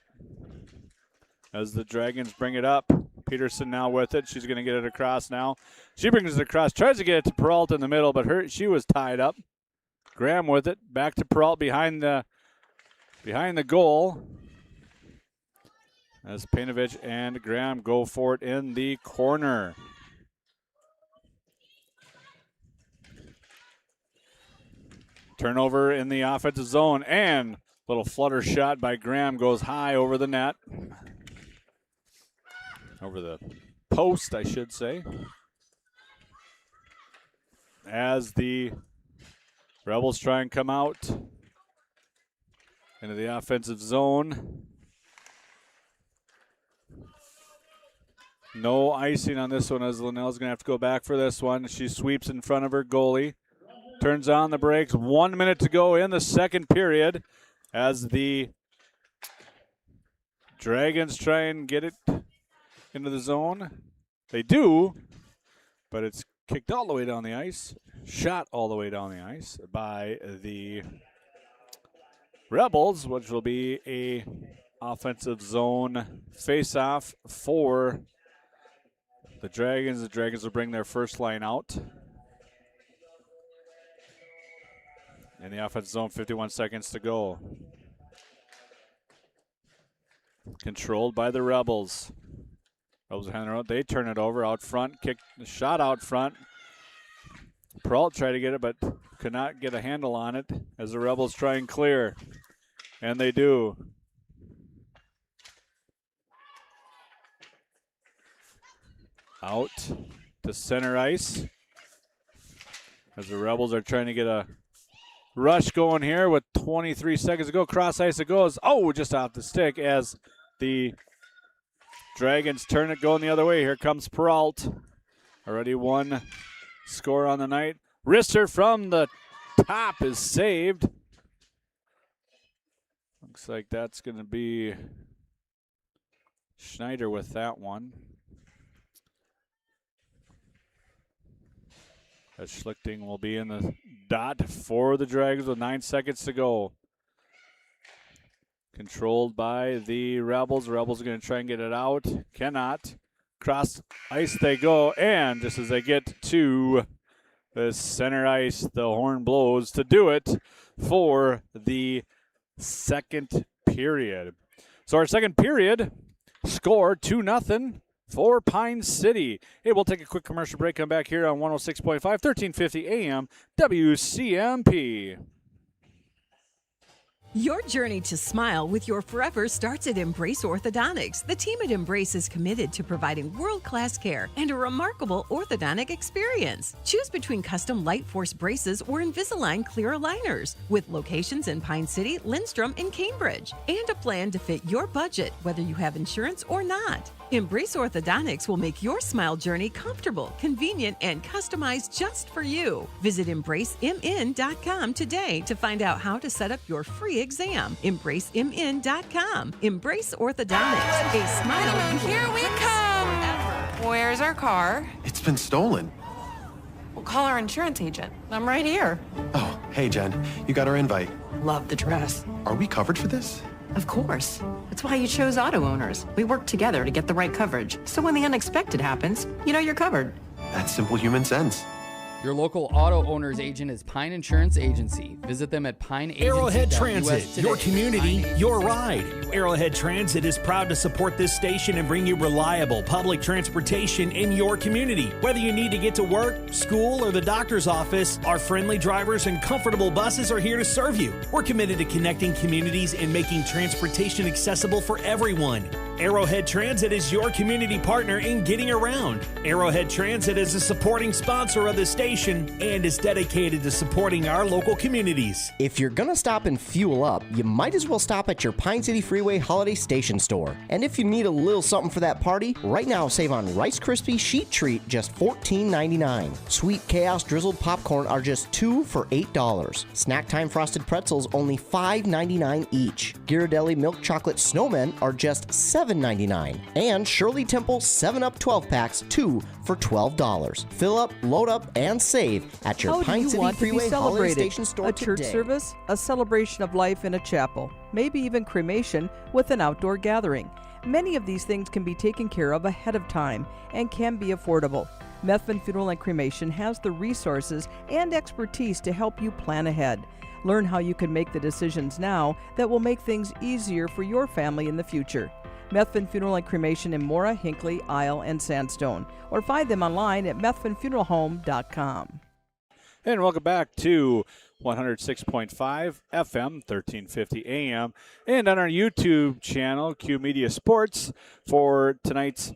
As the Dragons bring it up. Peterson now with it. She's going to get it across now. She brings it across, tries to get it to Peralt in the middle, but she was tied up. Graham with it. Back to Peralt behind the goal. As Painovich and Graham go for it in the corner. Turnover in the offensive zone, and little flutter shot by Graham goes high over the net. Over the post, I should say. As the Rebels try and come out into the offensive zone. No icing on this one as Linnell's going to have to go back for this one. She sweeps in front of her goalie. Turns on the brakes. 1 minute to go in the second period as the Dragons try and get it into the zone. They do, but it's kicked all the way down the ice. Shot all the way down the ice by the Rebels, which will be a offensive zone face-off for the Dragons. The Dragons will bring their first line out. in the offensive zone, 51 seconds to go. Controlled by the Rebels. They turn it over out front, kick the shot out front. Peralt tried to get it, but could not get a handle on it as the Rebels try and clear. And they do. Out to center ice as the Rebels are trying to get a rush going here with 23 seconds to go. Cross ice it goes. Oh, just off the stick as the Dragons turn it going the other way. Here comes Peralt. Already one score on the night. Wrister from the top is saved. Looks like that's going to be Schneider with that one. As Schlichting will be in the dot for the Dragons with 9 seconds to go. Controlled by the Rebels. The Rebels are going to try and get it out. Cannot. Cross ice they go. And just as they get to the center ice, the horn blows to do it for the second period. So our second period score 2-0 for Pine City. Hey, we'll take a quick commercial break. Come back here on 106.5, 1350 AM, WCMP. Your journey to smile with your forever starts at Embrace Orthodontics. The team at Embrace is committed to providing world-class care and a remarkable orthodontic experience. Choose between custom Light Force braces or Invisalign clear aligners with locations in Pine City, Lindstrom, and Cambridge, and a plan to fit your budget, whether you have insurance or not. Embrace Orthodontics will make your smile journey comfortable, convenient, and customized just for you. Visit EmbraceMN.com today to find out how to set up your free exam. EmbraceMN.com. Embrace Orthodontics. A smile. Here we come. Where's our car? It's been stolen. We'll call our insurance agent. I'm right here. Oh, hey, Jen. You got our invite. Love the dress. Are we covered for this? Of course. That's why you chose auto owners. We work together to get the right coverage. So when the unexpected happens, you know you're covered. That's simple human sense. Your local auto owner's agent is Pine Insurance Agency. Visit them at pineagency.us Arrowhead Transit, today. your community, your ride. Arrowhead Transit is proud to support this station and bring you reliable public transportation in your community. Whether you need to get to work, school, or the doctor's office, our friendly drivers and comfortable buses are here to serve you. We're committed to connecting communities and making transportation accessible for everyone. Arrowhead Transit is your community partner in getting around. Arrowhead Transit is a supporting sponsor of the station and is dedicated to supporting our local communities. If you're gonna stop and fuel up, you might as well stop at your Pine City Freeway Holiday Station store. And if you need a little something for that party, right now save on Rice Krispie Sheet Treat, just $14.99. Sweet Chaos Drizzled Popcorn are just $2 for $8. Snack Time Frosted Pretzels only $5.99 each. Ghirardelli Milk Chocolate Snowmen are just $7.99. And Shirley Temple 7-Up 12 packs, 2 for $12. Fill up, load up, and save at your Pine City Freeway Holiday Station store a church today. service, a celebration of life in a chapel, maybe even cremation with an outdoor gathering. Many of these things can be taken care of ahead of time and can be affordable. Methvin Funeral and Cremation has the resources and expertise to help you plan ahead. Learn how you can make the decisions now that will make things easier for your family in the future. Methvin Funeral and Cremation in Mora, Hinckley, Isle, and Sandstone. Or find them online at methvinfuneralhome.com. And welcome back to 106.5 FM, 1350 AM, and on our YouTube channel, Q Media Sports, for tonight's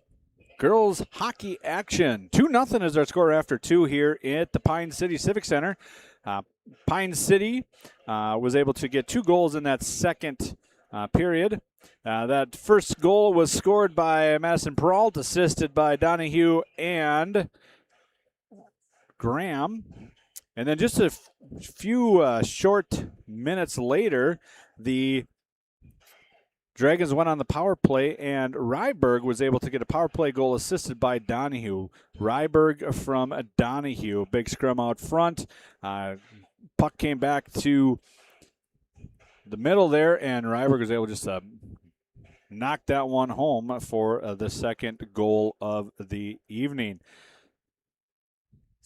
girls hockey action. 2-0 is our score after 2 here at the Pine City Civic Center. Pine City was able to get 2 goals in that second period. That first goal was scored by Madison Peralt, assisted by Donahue and Graham. And then just a few short minutes later, the Dragons went on the power play, and Ryberg was able to get a power play goal assisted by Donahue. Ryberg from Donahue. Big scrum out front. Puck came back to the middle there, and Ryberg was able to just knock that one home for the second goal of the evening.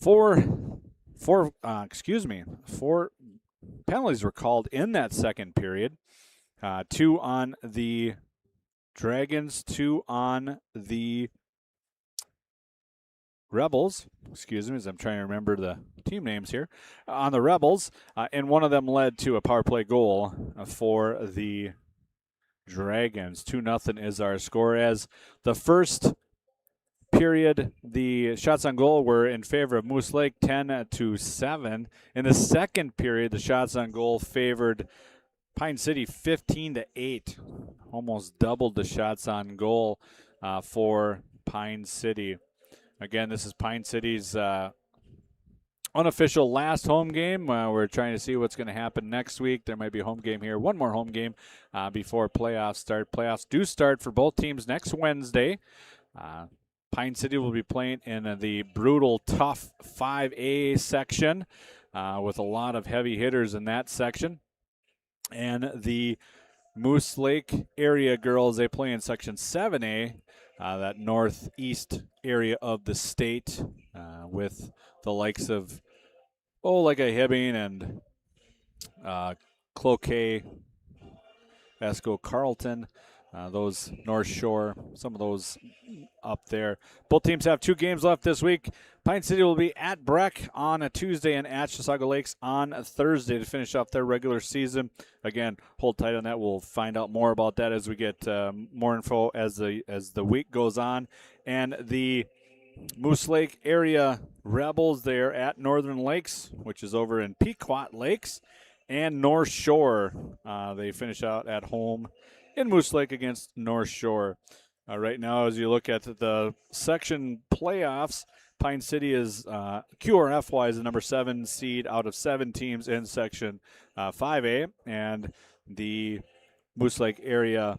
For penalties were called in that second period. 2 on the Dragons, 2 on the Rebels. Excuse me, as I'm trying to remember the team names here. On the Rebels, and one of them led to a power play goal for the Dragons. 2-0 is our score. As the first period, the shots on goal were in favor of Moose Lake, 10-7. In the second period, the shots on goal favored Pine City, 15-8. Almost doubled the shots on goal for Pine City. Again, this is Pine City's unofficial last home game. We're trying to see what's going to happen next week. There might be a home game here. One more home game before playoffs start. Playoffs do start for both teams next Wednesday. Pine City will be playing in the brutal, tough 5A section with a lot of heavy hitters in that section. And the Moose Lake area girls, they play in Section 7A, that northeast area of the state with the likes of, like a Hibbing and Cloquet, Esco Carlton, those North Shore, some of those up there. Both teams have 2 games left this week. Pine City will be at Breck on a Tuesday and at Chisago Lakes on a Thursday to finish off their regular season. Again, hold tight on that. We'll find out more about that as we get more info as the week goes on. And the Moose Lake area Rebels, they're at Northern Lakes, which is over in Pequot Lakes, and North Shore. They finish out at home in Moose Lake against North Shore. Right now, as you look at the section playoffs, Pine City is QRF-wise the number 7 seed out of 7 teams in Section 5A, and the Moose Lake area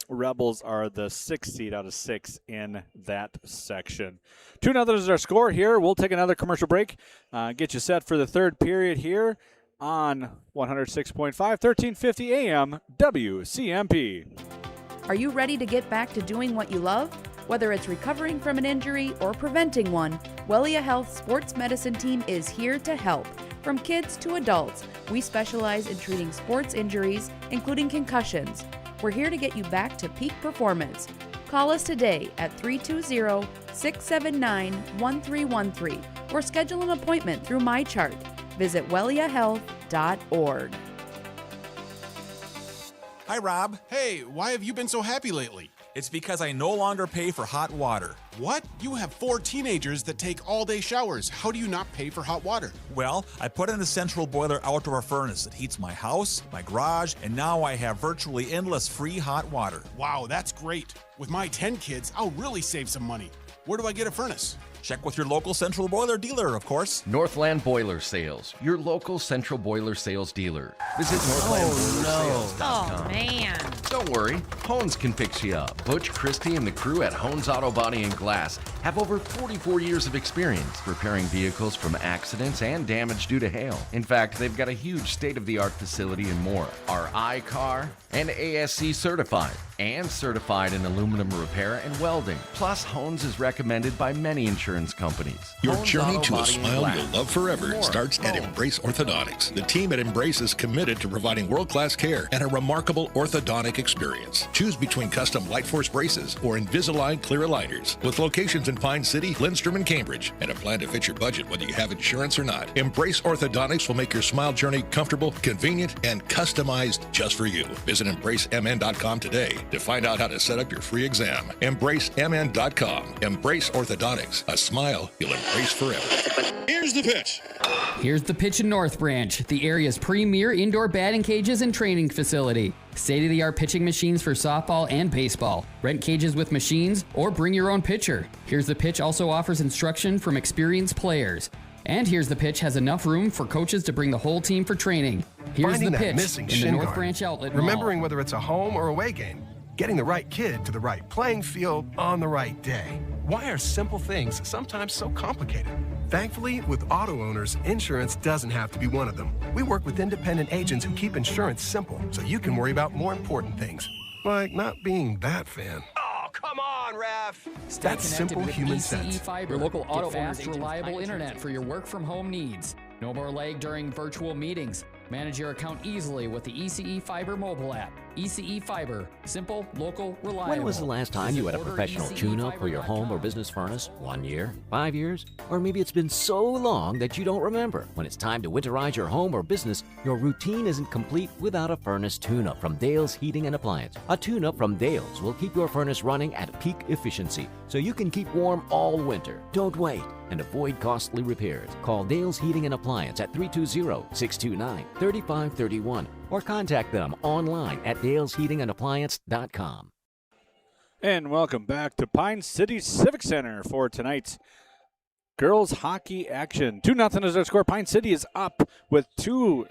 Rebels are the 6th seed out of 6 in that section. 2-0 is our score here. We'll take another commercial break, get you set for the third period here on 106.5, 1350 AM WCMP. Are you ready to get back to doing what you love? Whether it's recovering from an injury or preventing one, Wellia Health Sports Medicine Team is here to help. From kids to adults, we specialize in treating sports injuries, including concussions. We're here to get you back to peak performance. Call us today at 320-679-1313 or schedule an appointment through MyChart. Visit welliahealth.org. Hi, Rob. Hey, why have you been so happy lately? It's because I no longer pay for hot water. What? You have 4 teenagers that take all-day showers. How do you not pay for hot water? Well, I put in a central boiler outdoor furnace that heats my house, my garage, and now I have virtually endless free hot water. Wow, that's great. With my 10 kids, I'll really save some money. Where do I get a furnace? Check with your local central boiler dealer, of course. Northland Boiler Sales, your local central boiler sales dealer. Visit northlandboilersales.com. Oh, man. Don't worry, Hones can fix you up. Butch Christie and the crew at Hones Auto Body and Glass have over 44 years of experience repairing vehicles from accidents and damage due to hail. In fact, they've got a huge state-of-the-art facility and more. Are iCar and ASC certified and certified in aluminum repair and welding. Plus, Hones is recommended by many insurance companies. Your Hones journey Auto to a Body and smile Glass. you'll love forever starts at Embrace Orthodontics. The team at Embrace is committed to providing world-class care and a remarkable orthodontic experience. Choose between custom Light Force braces or Invisalign clear aligners. With locations in Pine City, Lindstrom, and Cambridge, and a plan to fit your budget whether you have insurance or not. Embrace Orthodontics will make your smile journey comfortable, convenient, and customized just for you. Visit EmbraceMN.com today to find out how to set up your free exam. EmbraceMN.com. Embrace Orthodontics. A smile you'll embrace forever. Here's the pitch. Here's the pitch in North Branch, the area's premier indoor batting cages and training facility. State-of-the-art pitching machines for softball and baseball. Rent cages with machines or bring your own pitcher. Here's the Pitch also offers instruction from experienced players. And Here's the Pitch has enough room for coaches to bring the whole team for training. Here's Finding the that Pitch missing in the shin North guard. Branch Outlet Remembering Mall. whether it's a home or away game. Getting the right kid to the right playing field on the right day. Why are simple things sometimes so complicated? Thankfully, with auto owners, insurance doesn't have to be one of them. We work with independent agents who keep insurance simple so you can worry about more important things, like not being that fan. Oh, come on, ref. That's simple human BCE sense. Fiber. Your local Get auto fast, owners agent reliable internet for your work from home needs. No more lag during virtual meetings. Manage your account easily with the ECE Fiber mobile app. ECE Fiber. Simple, local, reliable. When was the last time you had a Order professional tune-up for your home or business furnace? 1 year? 5 years? Or maybe it's been so long that you don't remember. When it's time to winterize your home or business, your routine isn't complete without a furnace tune-up from Dale's Heating and Appliance. A tune-up from Dale's will keep your furnace running at peak efficiency so you can keep warm all winter. Don't wait and avoid costly repairs. Call Dale's Heating and Appliance at 320-629-3531 or contact them online at dalesheatingandappliance.com. And welcome back to Pine City Civic Center for tonight's girls hockey action. 2-0 is our score. Pine City is up with two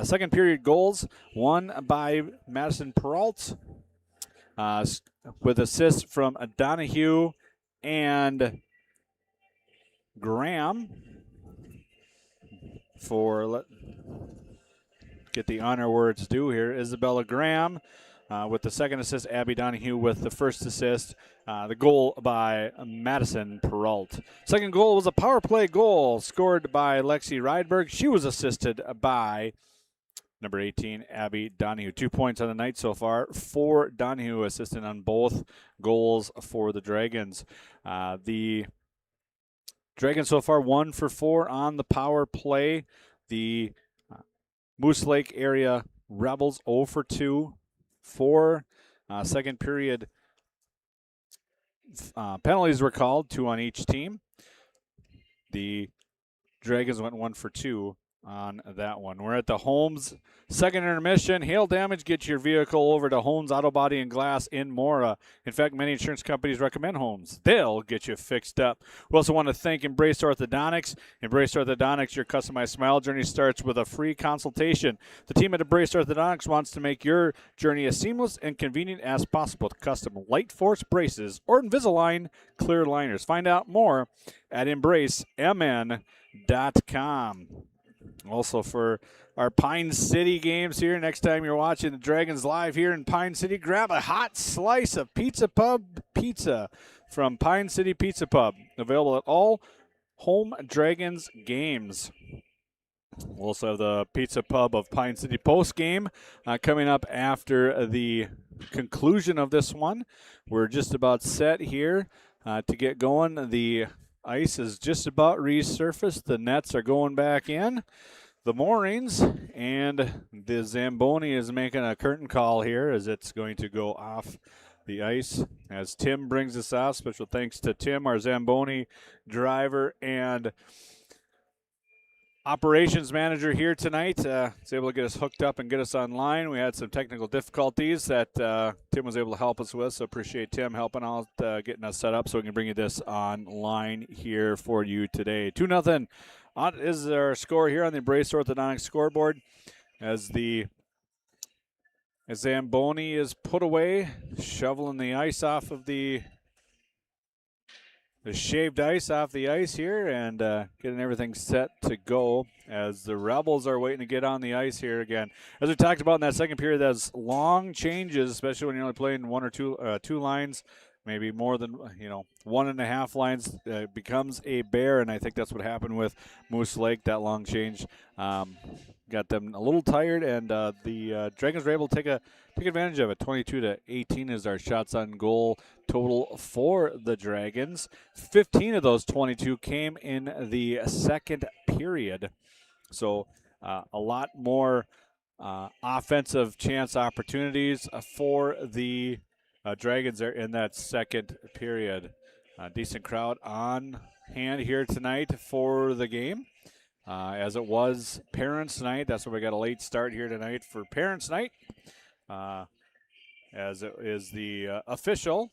second period goals, one by Madison Peralt with assists from Donahue and Graham for, get the honor where it's due here, Isabella Graham with the second assist, Abby Donahue with the first assist. The goal by Madison Peralt. Second goal was a power play goal scored by Lexi Rydberg. She was assisted by number 18, Abby Donahue. 2 points on the night so far. 4 Donahue assisting on both goals for the Dragons. The Dragons so far 1 for 4 on the power play. The Moose Lake area Rebels 0 for 2. 4 second period penalties were called, 2 on each team. The Dragons went 1 for 2 on that one. We're at the Holmes second intermission. Hail damage, get your vehicle over to Holmes Auto Body and Glass in Mora. In fact, many insurance companies recommend Holmes. They'll get you fixed up. We also want to thank Embrace Orthodontics. Embrace Orthodontics, your customized smile journey starts with a free consultation. The team at Embrace Orthodontics wants to make your journey as seamless and convenient as possible with custom Light Force braces or Invisalign clear liners. Find out more at embracemn.com. Also for our Pine City games here, next time you're watching the Dragons live here in Pine City, grab a hot slice of Pizza Pub pizza from Pine City Pizza Pub. Available at all home Dragons games. We'll also have the Pizza Pub of Pine City post game coming up after the conclusion of this one. We're just about set here to get going. The ice is just about resurfaced. The nets are going back in the moorings, and the Zamboni is making a curtain call here as it's going to go off the ice as Tim brings us off. Special thanks to Tim, our Zamboni driver and operations manager here tonight. Was able to get us hooked up and get us online. We had some technical difficulties that Tim was able to help us with, so appreciate Tim helping out, getting us set up so we can bring you this online here for you today. 2-0 is our score here on the Embrace Orthodontics scoreboard as the Zamboni is put away, shoveling the ice off of the shaved ice off the ice here and getting everything set to go as the Rebels are waiting to get on the ice here again. As we talked about in that second period, that's long changes, especially when you're only playing one or two lines, maybe more than 1.5 lines. Becomes a bear, and I think that's what happened with Moose Lake. That long change got them a little tired, and the Dragons were able to take advantage of it. 22-18 is our shots on goal total for the Dragons. 15 of those 22 came in the second period. So a lot more offensive chance opportunities for the Dragons there in that second period. Decent crowd on hand here tonight for the game. As it was Parents' Night, that's why we got a late start here tonight for Parents' Night. As it is the unofficial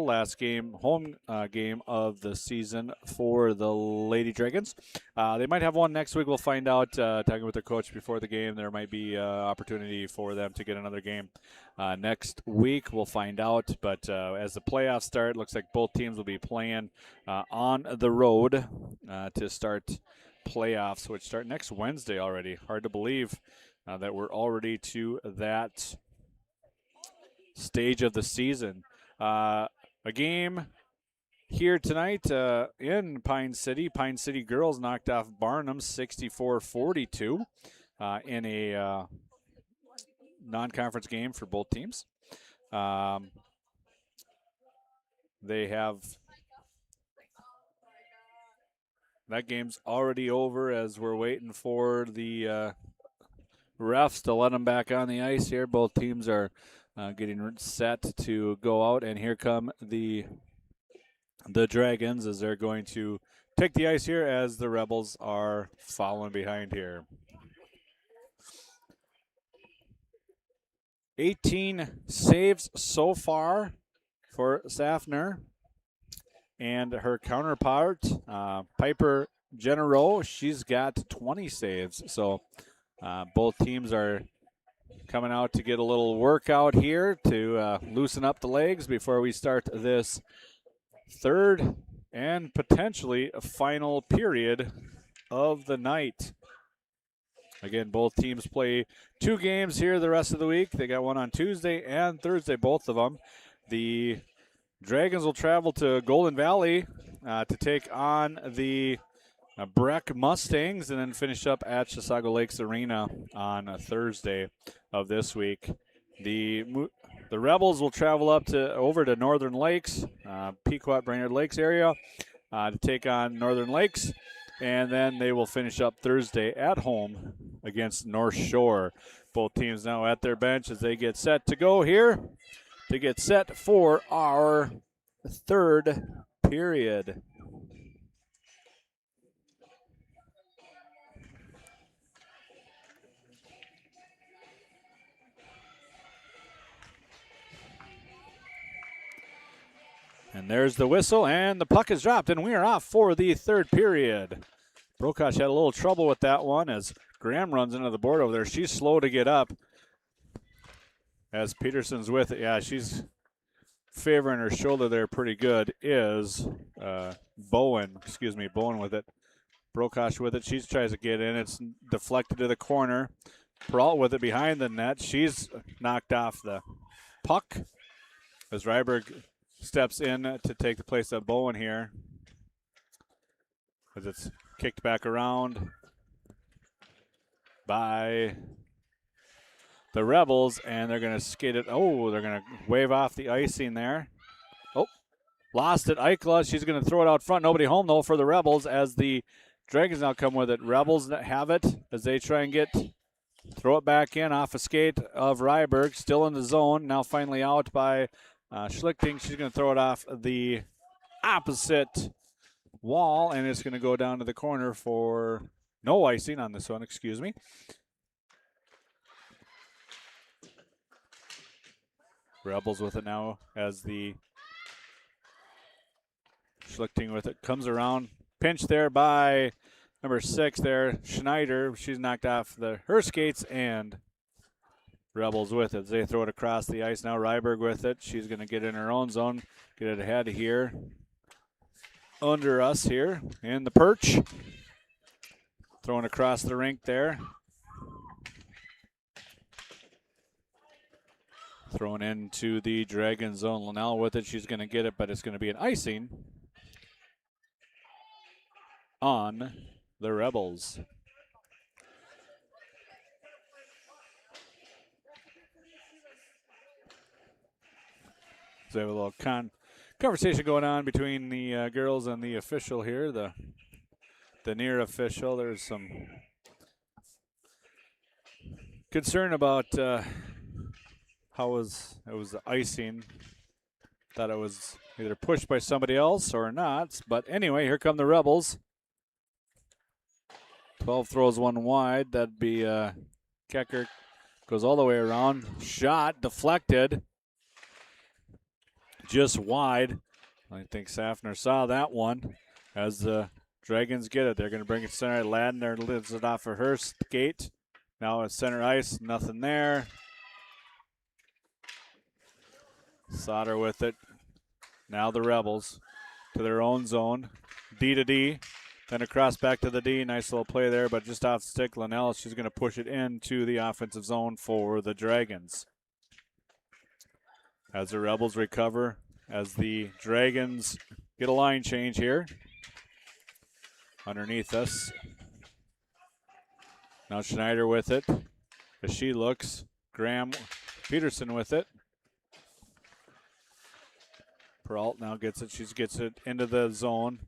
last game, home game of the season for the Lady Dragons. They might have one next week. We'll find out. Talking with their coach before the game, there might be opportunity for them to get another game next week. We'll find out. But as the playoffs start, looks like both teams will be playing on the road to start playoffs, which start next Wednesday already. Hard to believe that we're already to that stage of the season. A game here tonight in Pine City. Pine City girls knocked off Barnum 64-42 in a non-conference game for both teams. They have that game's already over as we're waiting for the refs to let them back on the ice here. Both teams are getting set to go out, and here come the Dragons as they're going to take the ice here as the Rebels are following behind here. 18 saves so far for Safner. And her counterpart, Piper Genero, she's got 20 saves. So both teams are coming out to get a little workout here to loosen up the legs before we start this third and potentially a final period of the night. Again, both teams play 2 games here the rest of the week. They got one on Tuesday and Thursday, both of them. The Dragons will travel to Golden Valley to take on the Breck Mustangs and then finish up at Chisago Lakes Arena on Thursday of this week. The Rebels will travel over to Northern Lakes, Pequot Brainerd Lakes area to take on Northern Lakes, and then they will finish up Thursday at home against North Shore. Both teams now at their bench as they get set to go here to get set for our third period. And there's the whistle, and the puck is dropped, and we are off for the third period. Brokash had a little trouble with that one as Graham runs into the board over there. She's slow to get up as Peterson's with it. Yeah, she's favoring her shoulder there pretty good is Bowen with it. Brokash with it. She tries to get in. It's deflected to the corner. Peralt with it behind the net. She's knocked off the puck as Ryberg steps in to take the place of Bowen here as it's kicked back around by the Rebels, and they're going to skate it. Oh, they're going to wave off the icing there. Oh, lost it. Eichla, she's going to throw it out front. Nobody home, though, for the Rebels as the Dragons now come with it. Rebels have it as they try and throw it back in off a skate of Ryberg. Still in the zone. Now finally out by Schlichting. She's going to throw it off the opposite wall, and it's going to go down to the corner for no icing on this one, excuse me. Rebels with it now as the Schlichting with it. Comes around. Pinch there by number 6 there, Schneider. She's knocked off her skates, and Rebels with it. They throw it across the ice now. Ryberg with it. She's going to get in her own zone. Get it ahead here. Under us here in the perch. Throwing across the rink there. Thrown into the Dragon zone. Linnell with it. She's going to get it, but it's going to be an icing on the Rebels. So we have a little conversation going on between the girls and the official here, the near official. There's some concern about how it was the icing. Thought it was either pushed by somebody else or not. But anyway, here come the Rebels. 12 throws one wide. That'd be Kecker. Goes all the way around. Shot deflected. Just wide. I think Safner saw that one. As the Dragons get it, they're going to bring it center. Ladner lives it off of her skate. Now it's center ice. Nothing there. Sauter with it. Now the Rebels to their own zone. D to D. Then across back to the D. Nice little play there, but just off stick. Linnell, she's going to push it into the offensive zone for the Dragons. As the Rebels recover, as the Dragons get a line change here. Underneath us. Now Schneider with it. As she looks. Graham Peterson with it. Peralt now gets it. She gets it into the zone.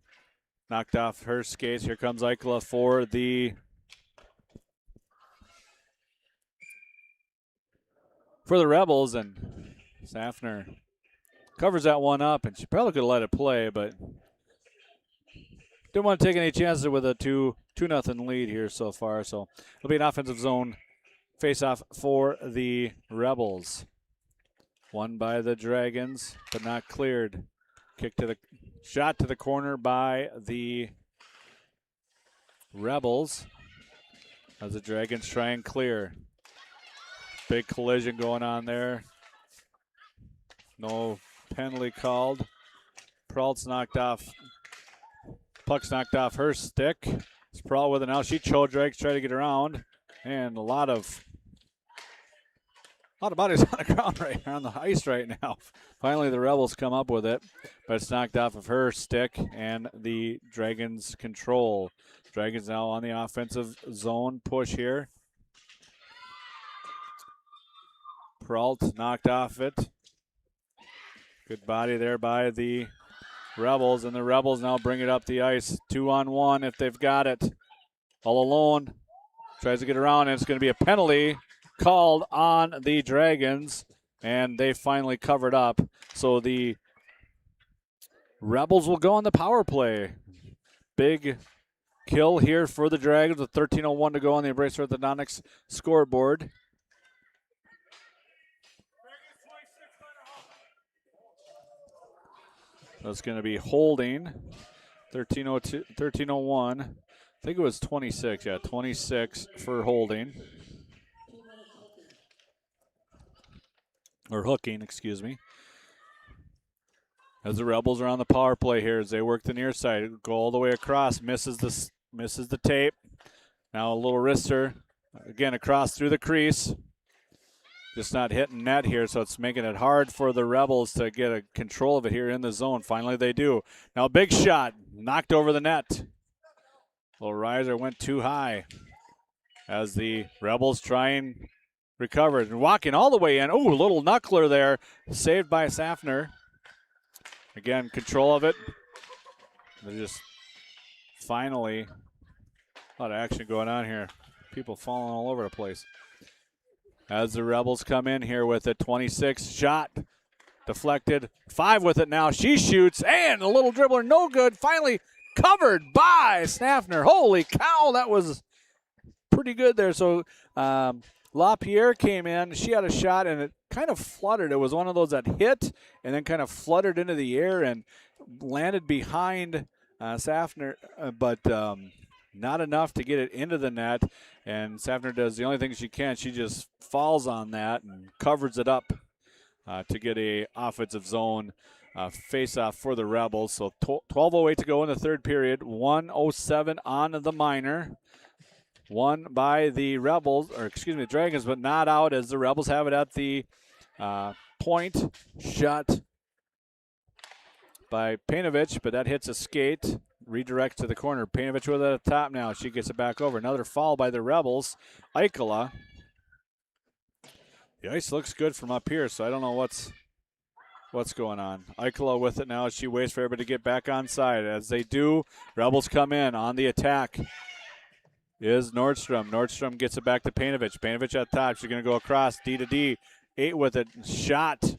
Knocked off her skates. Here comes Eichela for the Rebels, and Safner covers that one up, and she probably could have let it play, but didn't want to take any chances with a 2-0 lead here so far. So it'll be an offensive zone face-off for the Rebels. Won by the Dragons, but not cleared. Shot to the corner by the Rebels as the Dragons try and clear. Big collision going on there. No penalty called. Peralt's knocked off. Puck's knocked off her stick. It's Peralt with it now. She drags, try to get around. And a lot of bodies on the ground right on the ice right now. Finally, the Rebels come up with it, but it's knocked off of her stick, and the Dragons control. Dragons now on the offensive zone push here. Peralt knocked off it. Good body there by the Rebels, and the Rebels now bring it up the ice. 2-on-1 if they've got it. All alone. Tries to get around, and it's going to be a penalty called on the Dragons, and they finally covered up. So the Rebels will go on the power play. Big kill here for the Dragons with 13:01 to go on the Embrace Orthodontics scoreboard. That's going to be holding. 13:01. I think it was 26. Yeah, 26 for holding. Or hooking, excuse me. As the Rebels are on the power play here, as they work the near side, go all the way across, misses the tape. Now a little wrister, again across through the crease. Just not hitting net here, so it's making it hard for the Rebels to get a control of it here in the zone. Finally they do. Now a big shot, knocked over the net. Little riser went too high as the Rebels try and recover. And walking all the way in. Ooh, a little knuckler there, saved by Safner. Again, control of it. They're just finally, a lot of action going on here. People falling all over the place. As the Rebels come in here with a 26 shot. Deflected. 5 with it now. She shoots, and a little dribbler, no good. Finally covered by Safner. Holy cow, that was pretty good there. So LaPierre came in. She had a shot, and it kind of fluttered. It was one of those that hit and then kind of fluttered into the air and landed behind Safner, but not enough to get it into the net. And Safner does the only thing she can. She just falls on that and covers it up to get a offensive zone face-off for the Rebels. So 12:08 to go in the third period. 1:07 on the minor. Won by the Rebels, or excuse me, the Dragons, but not out as the Rebels have it at the point. Shot by Painovich, but that hits a skate. Redirects to the corner. Painovich with it at the top now. She gets it back over. Another foul by the Rebels. Eichela. The ice looks good from up here, so I don't know what's going on. Eichela with it now as she waits for everybody to get back on side. As they do, Rebels come in on the attack. Is Nordstrom. Nordstrom gets it back to Painovich. Painovich at the top. She's going to go across. D to D. 8 with it. Shot.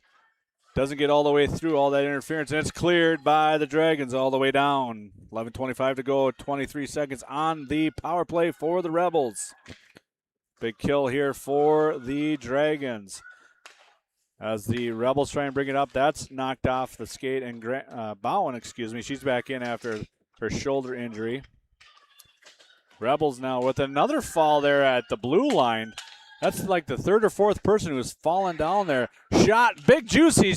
Doesn't get all the way through all that interference, and it's cleared by the Dragons all the way down. 11:25 to go, 23 seconds on the power play for the Rebels. Big kill here for the Dragons. As the Rebels try and bring it up, that's knocked off the skate, and Bowen, she's back in after her shoulder injury. Rebels now with another fall there at the blue line. That's like the third or fourth person who's fallen down there. Shot, big juicy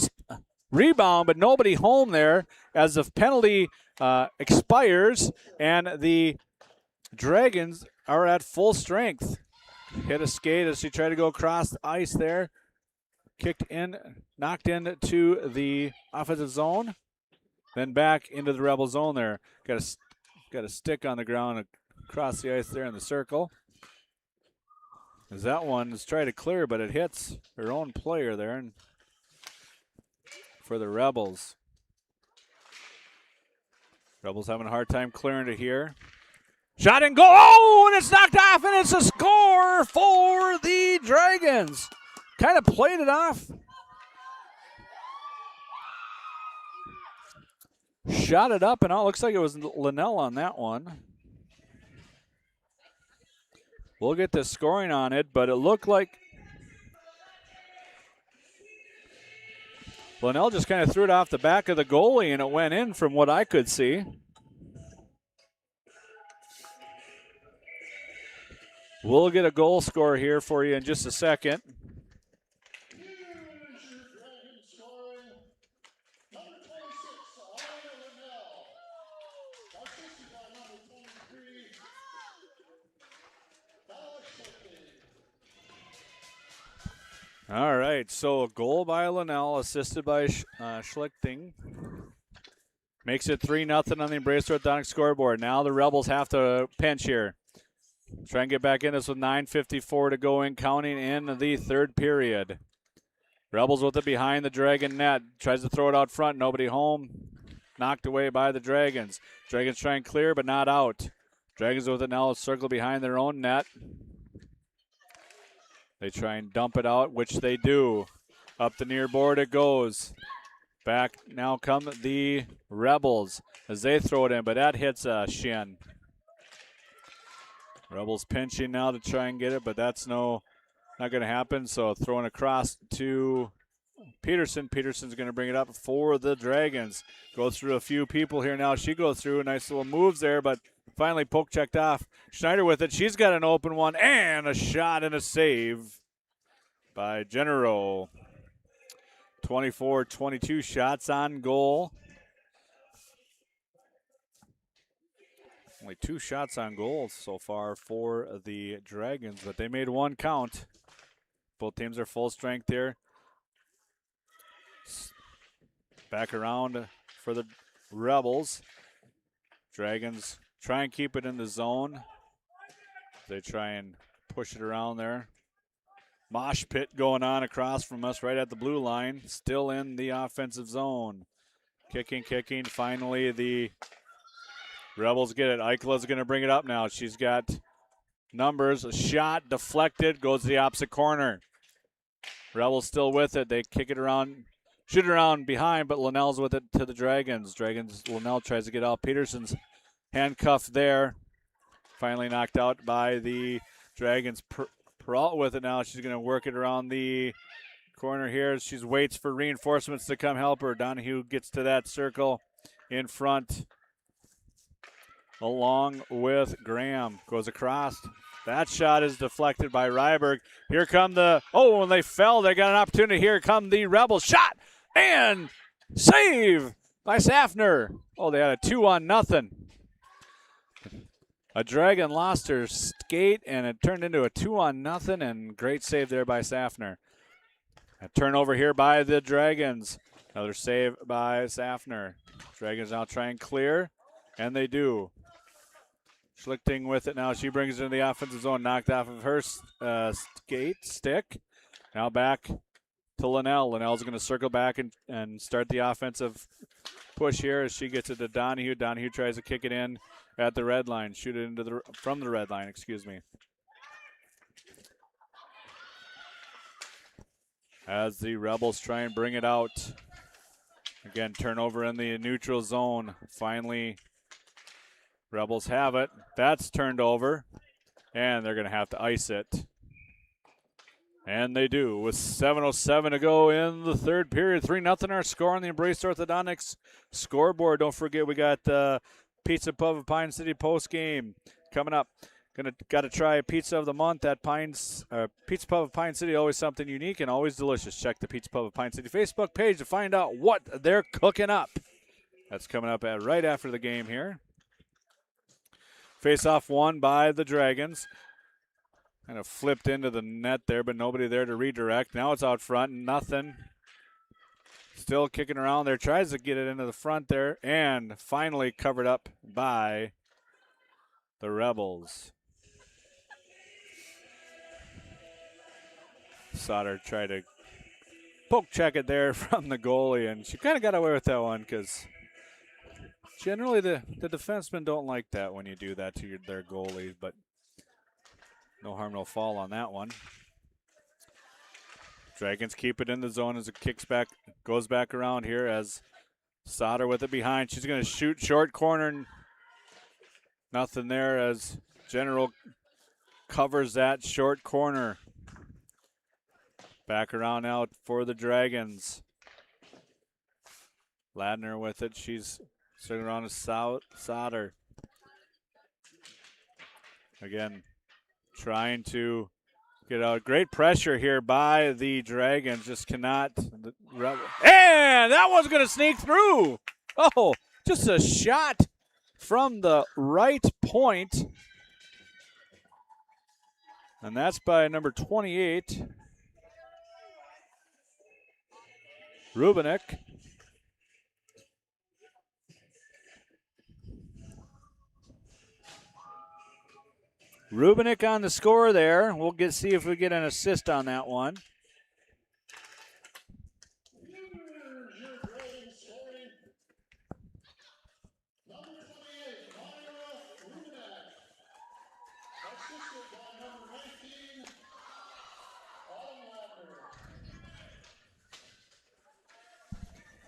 rebound, but nobody home there as the penalty expires, and the Dragons are at full strength. Hit a skate as she tried to go across the ice there. Kicked in, knocked into the offensive zone. Then back into the Rebel zone there. Got a stick on the ground across the ice there in the circle. As that one is trying to clear, but it hits her own player there and for the Rebels. Rebels having a hard time clearing it here. Shot and goal. Oh, and it's knocked off, and it's a score for the Dragons. Kind of played it off. Shot it up, and it looks like it was Linnell on that one. We'll get the scoring on it, but it looked like Linnell just kind of threw it off the back of the goalie, and it went in from what I could see. We'll get a goal score here for you in just a second. All right, so a goal by Linnell, assisted by Schlichting. Makes it 3-0 on the Embrace Orthodontic scoreboard. Now the Rebels have to pinch here. Try and get back in this with 9:54 to go in, counting in the third period. Rebels with it behind the Dragon net. Tries to throw it out front, nobody home. Knocked away by the Dragons. Dragons try and clear, but not out. Dragons with it now, circle behind their own net. They try and dump it out, which they do. Up the near board it goes. Back now come the Rebels as they throw it in, but that hits a shin. Rebels pinching now to try and get it, but that's not going to happen. So throwing across to Peterson. Peterson's going to bring it up for the Dragons. Goes through a few people here now. She goes through. Nice little moves there, but finally poke checked off. Schneider with it. She's got an open one and a shot and a save by Genero. 24-22 shots on goal. Only 2 shots on goal so far for the Dragons, but they made one count. Both teams are full strength here. Back around for the Rebels. Dragons try and keep it in the zone. They try and push it around there. Mosh pit going on across from us right at the blue line. Still in the offensive zone. Kicking. Finally, the Rebels get it. Eichela's going to bring it up now. She's got numbers. A shot deflected. Goes to the opposite corner. Rebels still with it. They kick it around. Shoot it around behind, but Linnell's with it to the Dragons. Linnell tries to get out. Peterson's handcuffed there. Finally knocked out by the Dragons. Peralt with it now. She's going to work it around the corner here. She waits for reinforcements to come help her. Donahue gets to that circle in front along with Graham. Goes across. That shot is deflected by Ryberg. Here come when they fell, they got an opportunity. Here come the Rebels. Shot and save by Safner. Oh, they had a 2-0. A Dragon lost her skate, and it turned into a 2-0, and great save there by Safner. A turnover here by the Dragons. Another save by Safner. Dragons now try and clear, and they do. Schlichting with it now. She brings it into the offensive zone, knocked off of her stick. Now back to Linnell. Linnell's going to circle back and start the offensive push here as she gets it to Donahue. Donahue tries to kick it in at the red line. Shoot it from the red line, excuse me. As the Rebels try and bring it out. Again, turnover in the neutral zone. Finally, Rebels have it. That's turned over, and they're going to have to ice it. And they do, with 7:07 to go in the third period. 3-0 our score on the Embrace Orthodontics scoreboard. Don't forget, we got Pizza Pub of Pine City post game coming up. Got to try Pizza of the Month at Pizza Pub of Pine City. Always something unique and always delicious. Check the Pizza Pub of Pine City Facebook page to find out what they're cooking up. That's coming up right after the game here. Face-off won by the Dragons. Kind of flipped into the net there, but nobody there to redirect. Now it's out front, nothing. Still kicking around there. Tries to get it into the front there. And finally covered up by the Rebels. Sauter tried to poke check it there from the goalie, and she kind of got away with that one because generally the defensemen don't like that when you do that to their goalies, but no harm, no foul on that one. Dragons keep it in the zone as it goes back around here as Sauter with it behind. She's going to shoot short corner. Nothing there as General covers that short corner. Back around now for the Dragons. Ladner with it. She's sitting around to Sauter. Again, trying to get out. Great pressure here by the Dragons. Just cannot. And that one's going to sneak through. Oh, just a shot from the right point. And that's by number 28, Rubinek. Rubinek on the score there. We'll see if we get an assist on that one.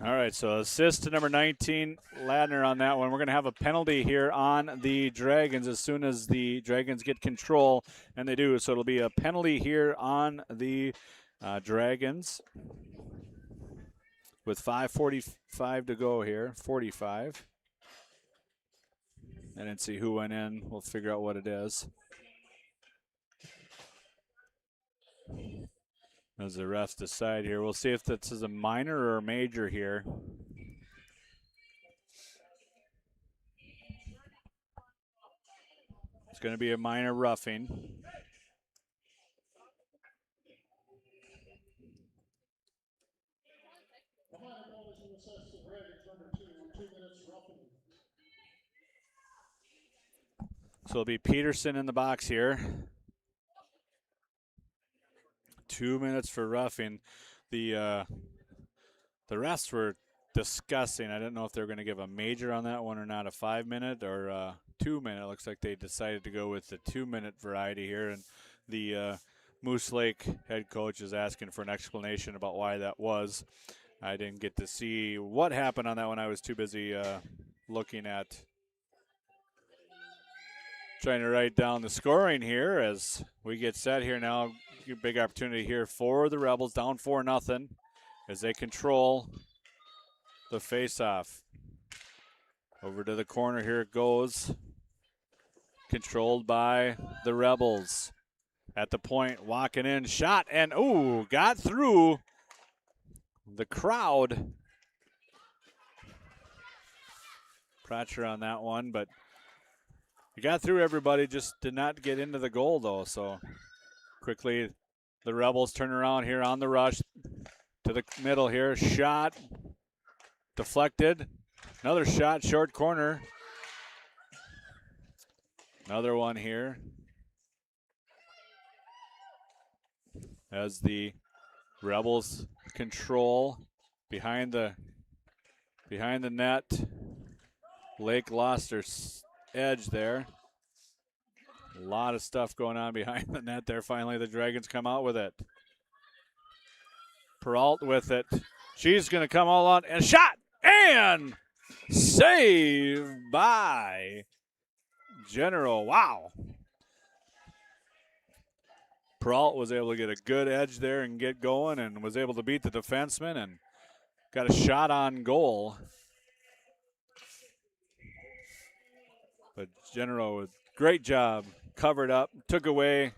All right, so assist to number 19, Ladner on that one. We're going to have a penalty here on the Dragons as soon as the Dragons get control, and they do. So it'll be a penalty here on the Dragons with 5:45 to go here, 45. I didn't see who went in. We'll figure out what it is. As the refs decide here. We'll see if this is a minor or a major here. It's going to be a minor roughing. So it'll be Peterson in the box here. 2 minutes for roughing. The refs were discussing. I didn't know if they were going to give a major on that one or not, a 5 minute or a 2 minute. Looks like they decided to go with the 2 minute variety here. And the Moose Lake head coach is asking for an explanation about why that was. I didn't get to see what happened on that one. I was too busy looking at trying to write down the scoring here as we get set here now. Big opportunity here for the Rebels, down 4-0 as they control the faceoff. Over to the corner, here it goes. Controlled by the Rebels. At the point, walking in, shot, and ooh, got through the crowd. Pressure on that one, but he got through everybody, just did not get into the goal though, so quickly the Rebels turn around here on the rush to the middle here. Shot deflected. Another shot, short corner. Another one here. As the Rebels control behind the net. Lake lost her edge there. A lot of stuff going on behind the net there. Finally, the Dragons come out with it. Peralt with it. She's going to come all out and shot and saved by General. Wow. Peralt was able to get a good edge there and get going and was able to beat the defenseman and got a shot on goal. But General with great job. Covered up, took away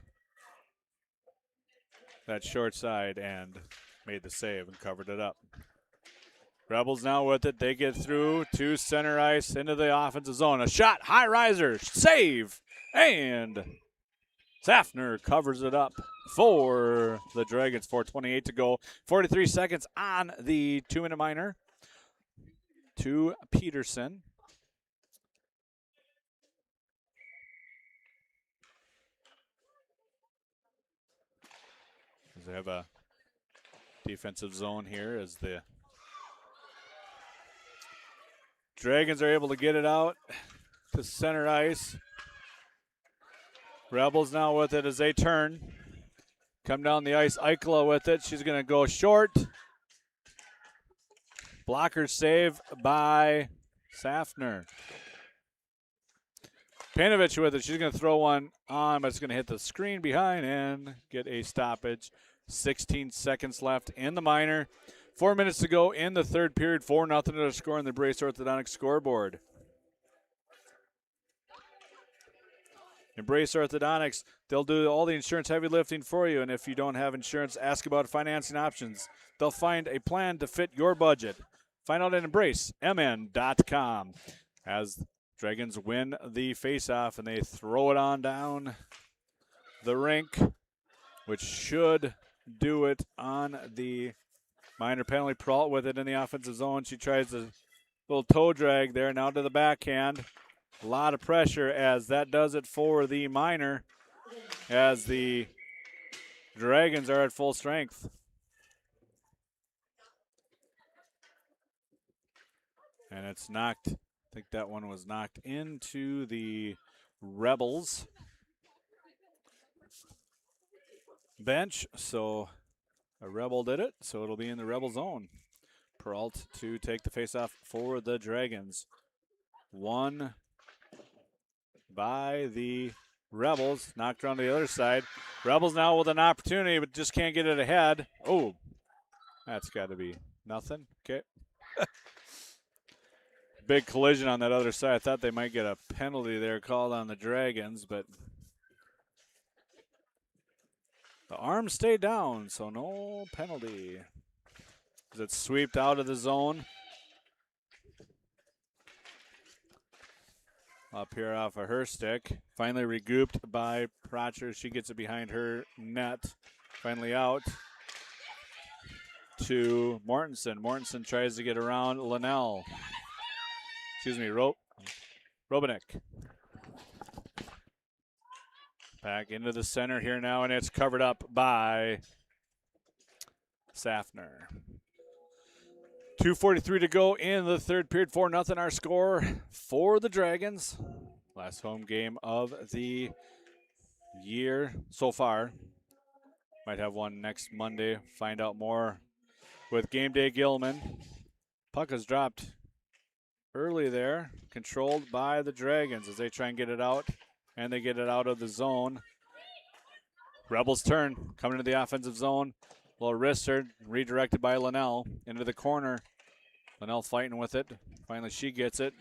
that short side and made the save and covered it up. Rebels now with it. They get through to center ice into the offensive zone. A shot, high riser, save, and Safner covers it up for the Dragons. 4:28 to go. 43 seconds on the 2-minute minor to Peterson. They have a defensive zone here as the Dragons are able to get it out to center ice. Rebels now with it as they turn. Come down the ice. Eichela with it. She's going to go short. Blocker save by Safner. Panovich with it. She's going to throw one on, but it's going to hit the screen behind and get a stoppage. 16 seconds left in the minor. 4 minutes to go in the third period. 4-0 to the score on the Brace Orthodontics scoreboard. Embrace Orthodontics. They'll do all the insurance heavy lifting for you, and if you don't have insurance, ask about financing options. They'll find a plan to fit your budget. Find out at EmbraceMN.com. As Dragons win the faceoff and they throw it on down the rink, which should do it on the minor penalty. Peralt with it in the offensive zone. She tries a little toe drag there, now to the backhand. A lot of pressure as that does it for the minor as the Dragons are at full strength. And it's knocked, I think that one was knocked into the Rebels bench. So a Rebel did it, so it'll be in the Rebel zone. Peralt to take the faceoff for the Dragons. One by the Rebels, knocked around to the other side. Rebels now with an opportunity, but just can't get it ahead. Oh, that's got to be nothing. Okay. Big collision on that other side. I thought they might get a penalty there called on the Dragons, but the arms stay down, so no penalty. As it's swept out of the zone. Up here off of her stick. Finally regrouped by Protcher. She gets it behind her net. Finally out to Mortensen. Mortensen tries to get around Linnell. Excuse me, Robinek. Back into the center here now, and it's covered up by Safner. 2:43 to go in the third period. 4-0 our score for the Dragons. Last home game of the year so far. Might have one next Monday. Find out more with Game Day Gilman. Puck has dropped early there. Controlled by the Dragons as they try and get it out. And they get it out of the zone. Rebels turn. Coming to the offensive zone. Little wrister, redirected by Linnell into the corner. Linnell fighting with it. Finally, she gets it.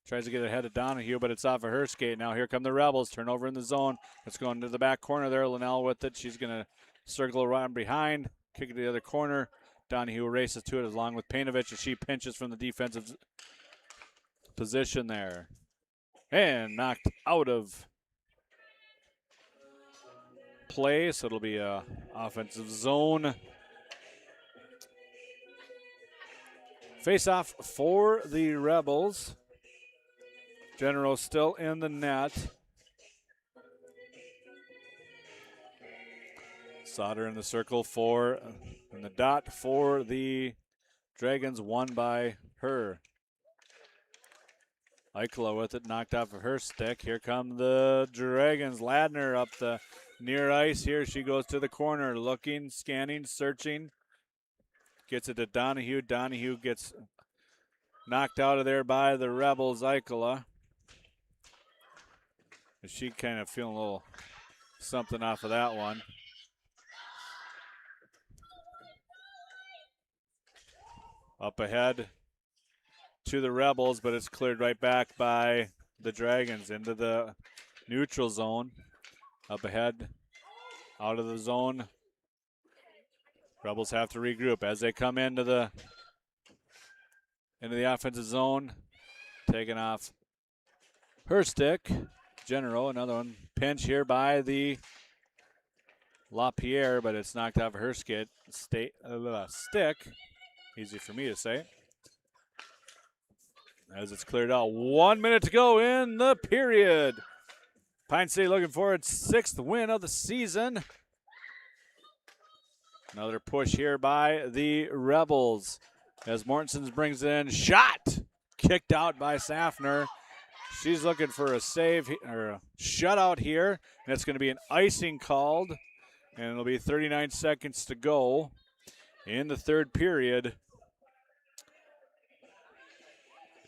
Tries to get ahead of Donahue, but it's off of her skate. Now here come the Rebels. Turnover in the zone. It's going to the back corner there. Linnell with it. She's going to circle around behind. Kick it to the other corner. Donahue races to it along with Panovich, and she pinches from the defensive position there. And knocked out of play, so it'll be a offensive zone. Face-off for the Rebels. General still in the net. Sauter in the circle for, and the dot for the Dragons, won by her. Eichela with it, knocked off of her stick. Here come the Dragons. Ladner up the near ice here. She goes to the corner, looking, scanning, searching. Gets it to Donahue. Donahue gets knocked out of there by the Rebels, Eichela. She kind of feeling a little something off of that one. Up ahead to the Rebels, but it's cleared right back by the Dragons into the neutral zone. Up ahead, out of the zone. Rebels have to regroup as they come into the offensive zone. Taking off her stick. General, another one. Pinch here by the LaPierre, but it's knocked off of her stick. Easy for me to say. As it's cleared out. 1 minute to go in the period. Pine City looking for its 6th win of the season. Another push here by the Rebels. As Mortensen brings in, shot! Kicked out by Safner. She's looking for a save or a shutout here. And it's going to be an icing called. And it'll be 39 seconds to go in the 3rd period.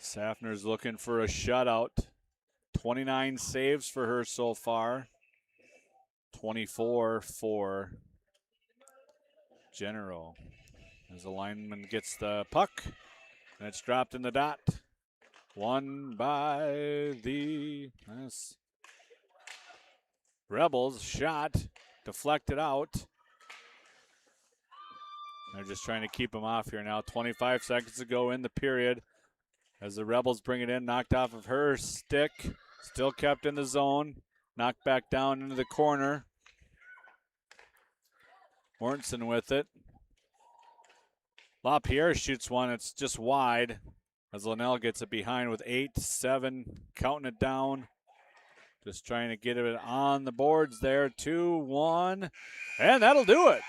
Safner's looking for a shutout. 29 saves for her so far. 24 for General. As the lineman gets the puck, and it's dropped in the dot. Won by the Rebels. Shot deflected out. They're just trying to keep him off here now. 25 seconds to go in the period. As the Rebels bring it in, knocked off of her stick. Still kept in the zone. Knocked back down into the corner. Mortensen with it. LaPierre shoots one. It's just wide. As Linnell gets it behind with 8-7. Counting it down. Just trying to get it on the boards there. 2-1. And that'll do it.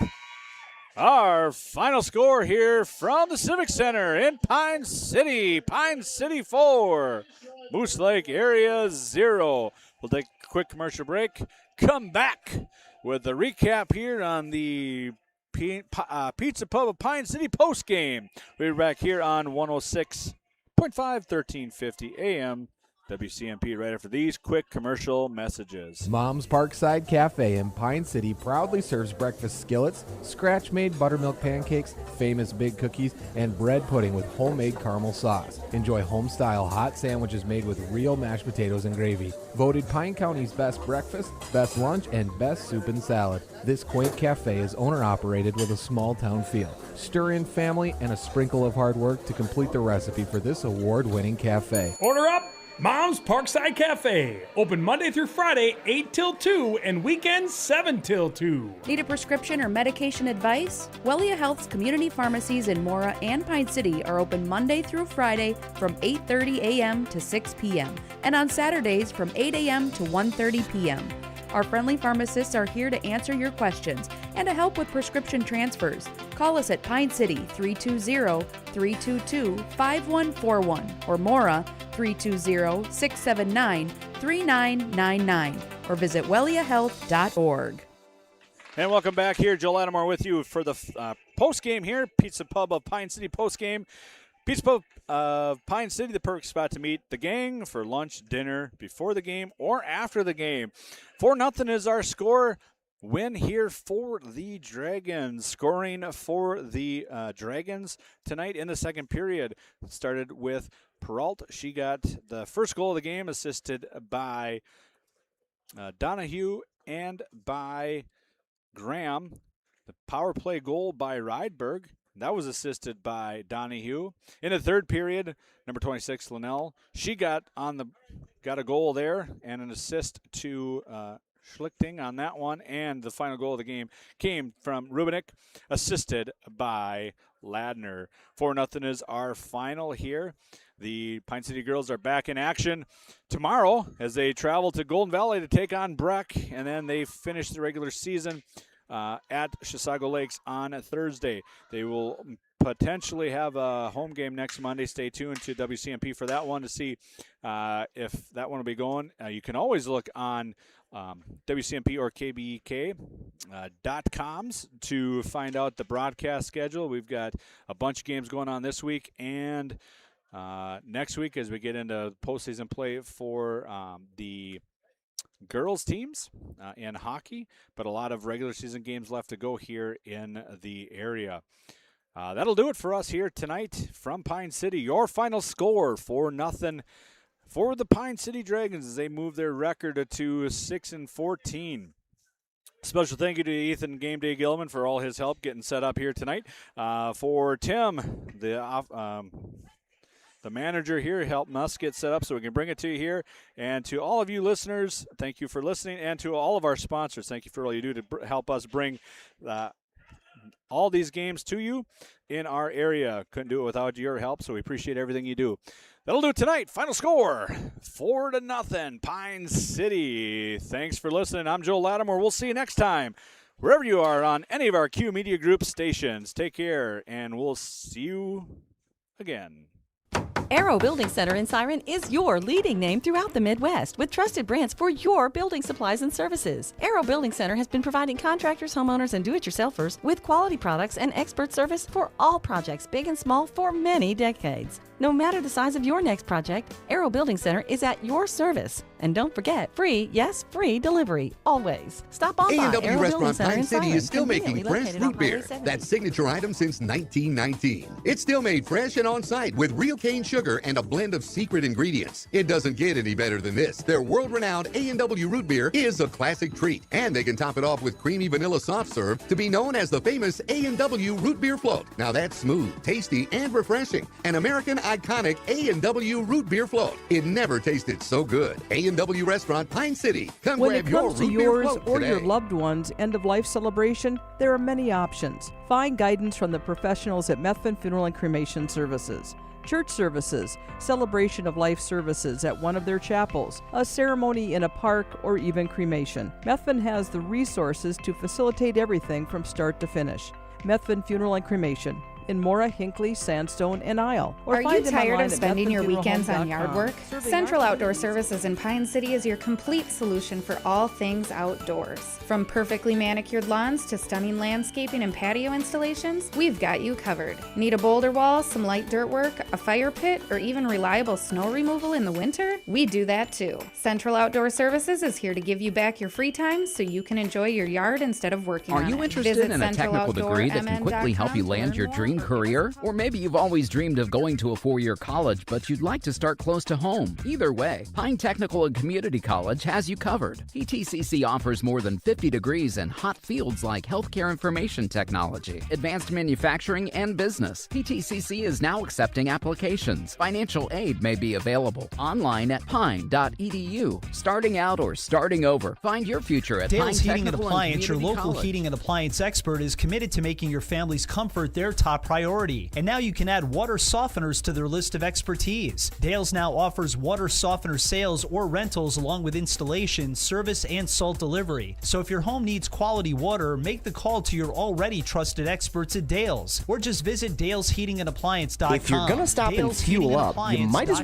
Our final score here from the Civic Center in Pine City. Pine City 4, Moose Lake area 0. We'll take a quick commercial break. Come back with the recap here on the Pizza Pub of Pine City postgame. We're back here on 106.5, 1350 AM. WCMP right after these quick commercial messages. Mom's Parkside Cafe in Pine City proudly serves breakfast skillets, scratch-made buttermilk pancakes, famous big cookies, and bread pudding with homemade caramel sauce. Enjoy home-style hot sandwiches made with real mashed potatoes and gravy. Voted Pine County's best breakfast, best lunch, and best soup and salad. This quaint cafe is owner-operated with a small-town feel. Stir in family and a sprinkle of hard work to complete the recipe for this award-winning cafe. Order up! Mom's Parkside Cafe. Open Monday through Friday, 8 till 2, and weekends, 7 till 2. Need a prescription or medication advice? Wellia Health's community pharmacies in Mora and Pine City are open Monday through Friday from 8:30 a.m. to 6 p.m. and on Saturdays from 8 a.m. to 1:30 p.m. Our friendly pharmacists are here to answer your questions and to help with prescription transfers. Call us at Pine City 320-322-5141 or Mora 320-679-3999 or visit welliahealth.org. And welcome back here. Joe Lattimore with you for the post-game here. Pizza Pub of Pine City post-game. Pizza Pub of Pine City, the perfect spot to meet the gang for lunch, dinner, before the game, or after the game. 4-0 is our score. Win here for the Dragons. Scoring for the Dragons tonight in the 2nd period started with Peralt. She got the first goal of the game, assisted by Donahue and by Graham. The power play goal by Rydberg. That was assisted by Donahue. In the 3rd period, number 26, Linnell, she got a goal there and an assist to Schlichting on that one. And the final goal of the game came from Rubinik, assisted by Ladner. 4-0 is our final here. The Pine City girls are back in action tomorrow as they travel to Golden Valley to take on Breck, and then they finish the regular season at Chisago Lakes on Thursday. They will potentially have a home game next Monday. Stay tuned to WCMP for that one to see if that one will be going. You can always look on WCMP or KBEK.coms to find out the broadcast schedule. We've got a bunch of games going on this week and next week as we get into postseason play for the girls teams in hockey, but a lot of regular season games left to go here in the area. That'll do it for us here tonight from Pine City. Your final score, 4-0 for the Pine City Dragons as they move their record to 6-14. Special thank you to Ethan Game Day Gilman for all his help getting set up here tonight. For Tim, the the manager here, helping us get set up so we can bring it to you here. And to all of you listeners, thank you for listening. And to all of our sponsors, thank you for all you do to help us bring all these games to you in our area. Couldn't do it without your help, so we appreciate everything you do. That'll do it tonight. Final score, 4-0, Pine City. Thanks for listening. I'm Joe Lattimore. We'll see you next time, wherever you are on any of our Q Media Group stations. Take care, and we'll see you again. Arrow Building Center in Siren is your leading name throughout the Midwest with trusted brands for your building supplies and services. Arrow Building Center has been providing contractors, homeowners, and do-it-yourselfers with quality products and expert service for all projects, big and small, for many decades. No matter the size of your next project, Arrow Building Center is at your service. And don't forget, free, yes, free delivery, always. Stop on by A&W Arrow Restaurant Building Center Pine in City Siren, is still making conveniently fresh located root off Highway beer. 70. That signature item since 1919. It's still made fresh and on site with real cane sugar and a blend of secret ingredients. It doesn't get any better than this. Their world-renowned A&W root beer is a classic treat, and they can top it off with creamy vanilla soft serve to be known as the famous A&W root beer float. Now that's smooth, tasty, and refreshing. An American iconic A&W root beer float. It never tasted so good. A&W Restaurant, Pine City. Come When grab it your comes to root beer yours float or today. your loved one's end-of-life celebration, there are many options. Find guidance from the professionals at Methvin Funeral and Cremation Services. Church services, celebration of life services at one of their chapels, a ceremony in a park, or even cremation. Methvin has the resources to facilitate everything from start to finish. Methvin Funeral and Cremation in Mora, Hinckley, Sandstone, and Isle. Or Are find you them tired online of at spending your weekends on methvinfuneralhome.com. yard work? Serving Central our Outdoor Services in Pine City is your complete solution for all things outdoors. From perfectly manicured lawns to stunning landscaping and patio installations, we've got you covered. Need a boulder wall, some light dirt work, a fire pit, or even reliable snow removal in the winter? We do that too. Central Outdoor Services is here to give you back your free time so you can enjoy your yard instead of working on it. Are you interested in a technical degree that can quickly help you land your dream career? Or maybe you've always dreamed of going to a four-year college, but you'd like to start close to home. Either way, Pine Technical and Community College has you covered. PTCC offers more than 50 degrees in hot fields like healthcare information technology, advanced manufacturing, and business. PTCC is now accepting applications. Financial aid may be available online at pine.edu. Starting out or starting over, find your future at Pine Dale's Heating and Technical Appliance, your Community local College. heating and appliance expert, is committed to making your family's comfort their top priority. And now you can add water softeners to their list of expertise. Dale's now offers water softener sales or rentals along with installation, service, and salt delivery. So if your home needs quality water, make the call to your already trusted experts at Dale's, or just visit dalesheatingandappliance.com. If you're gonna stop and fuel up, you might as well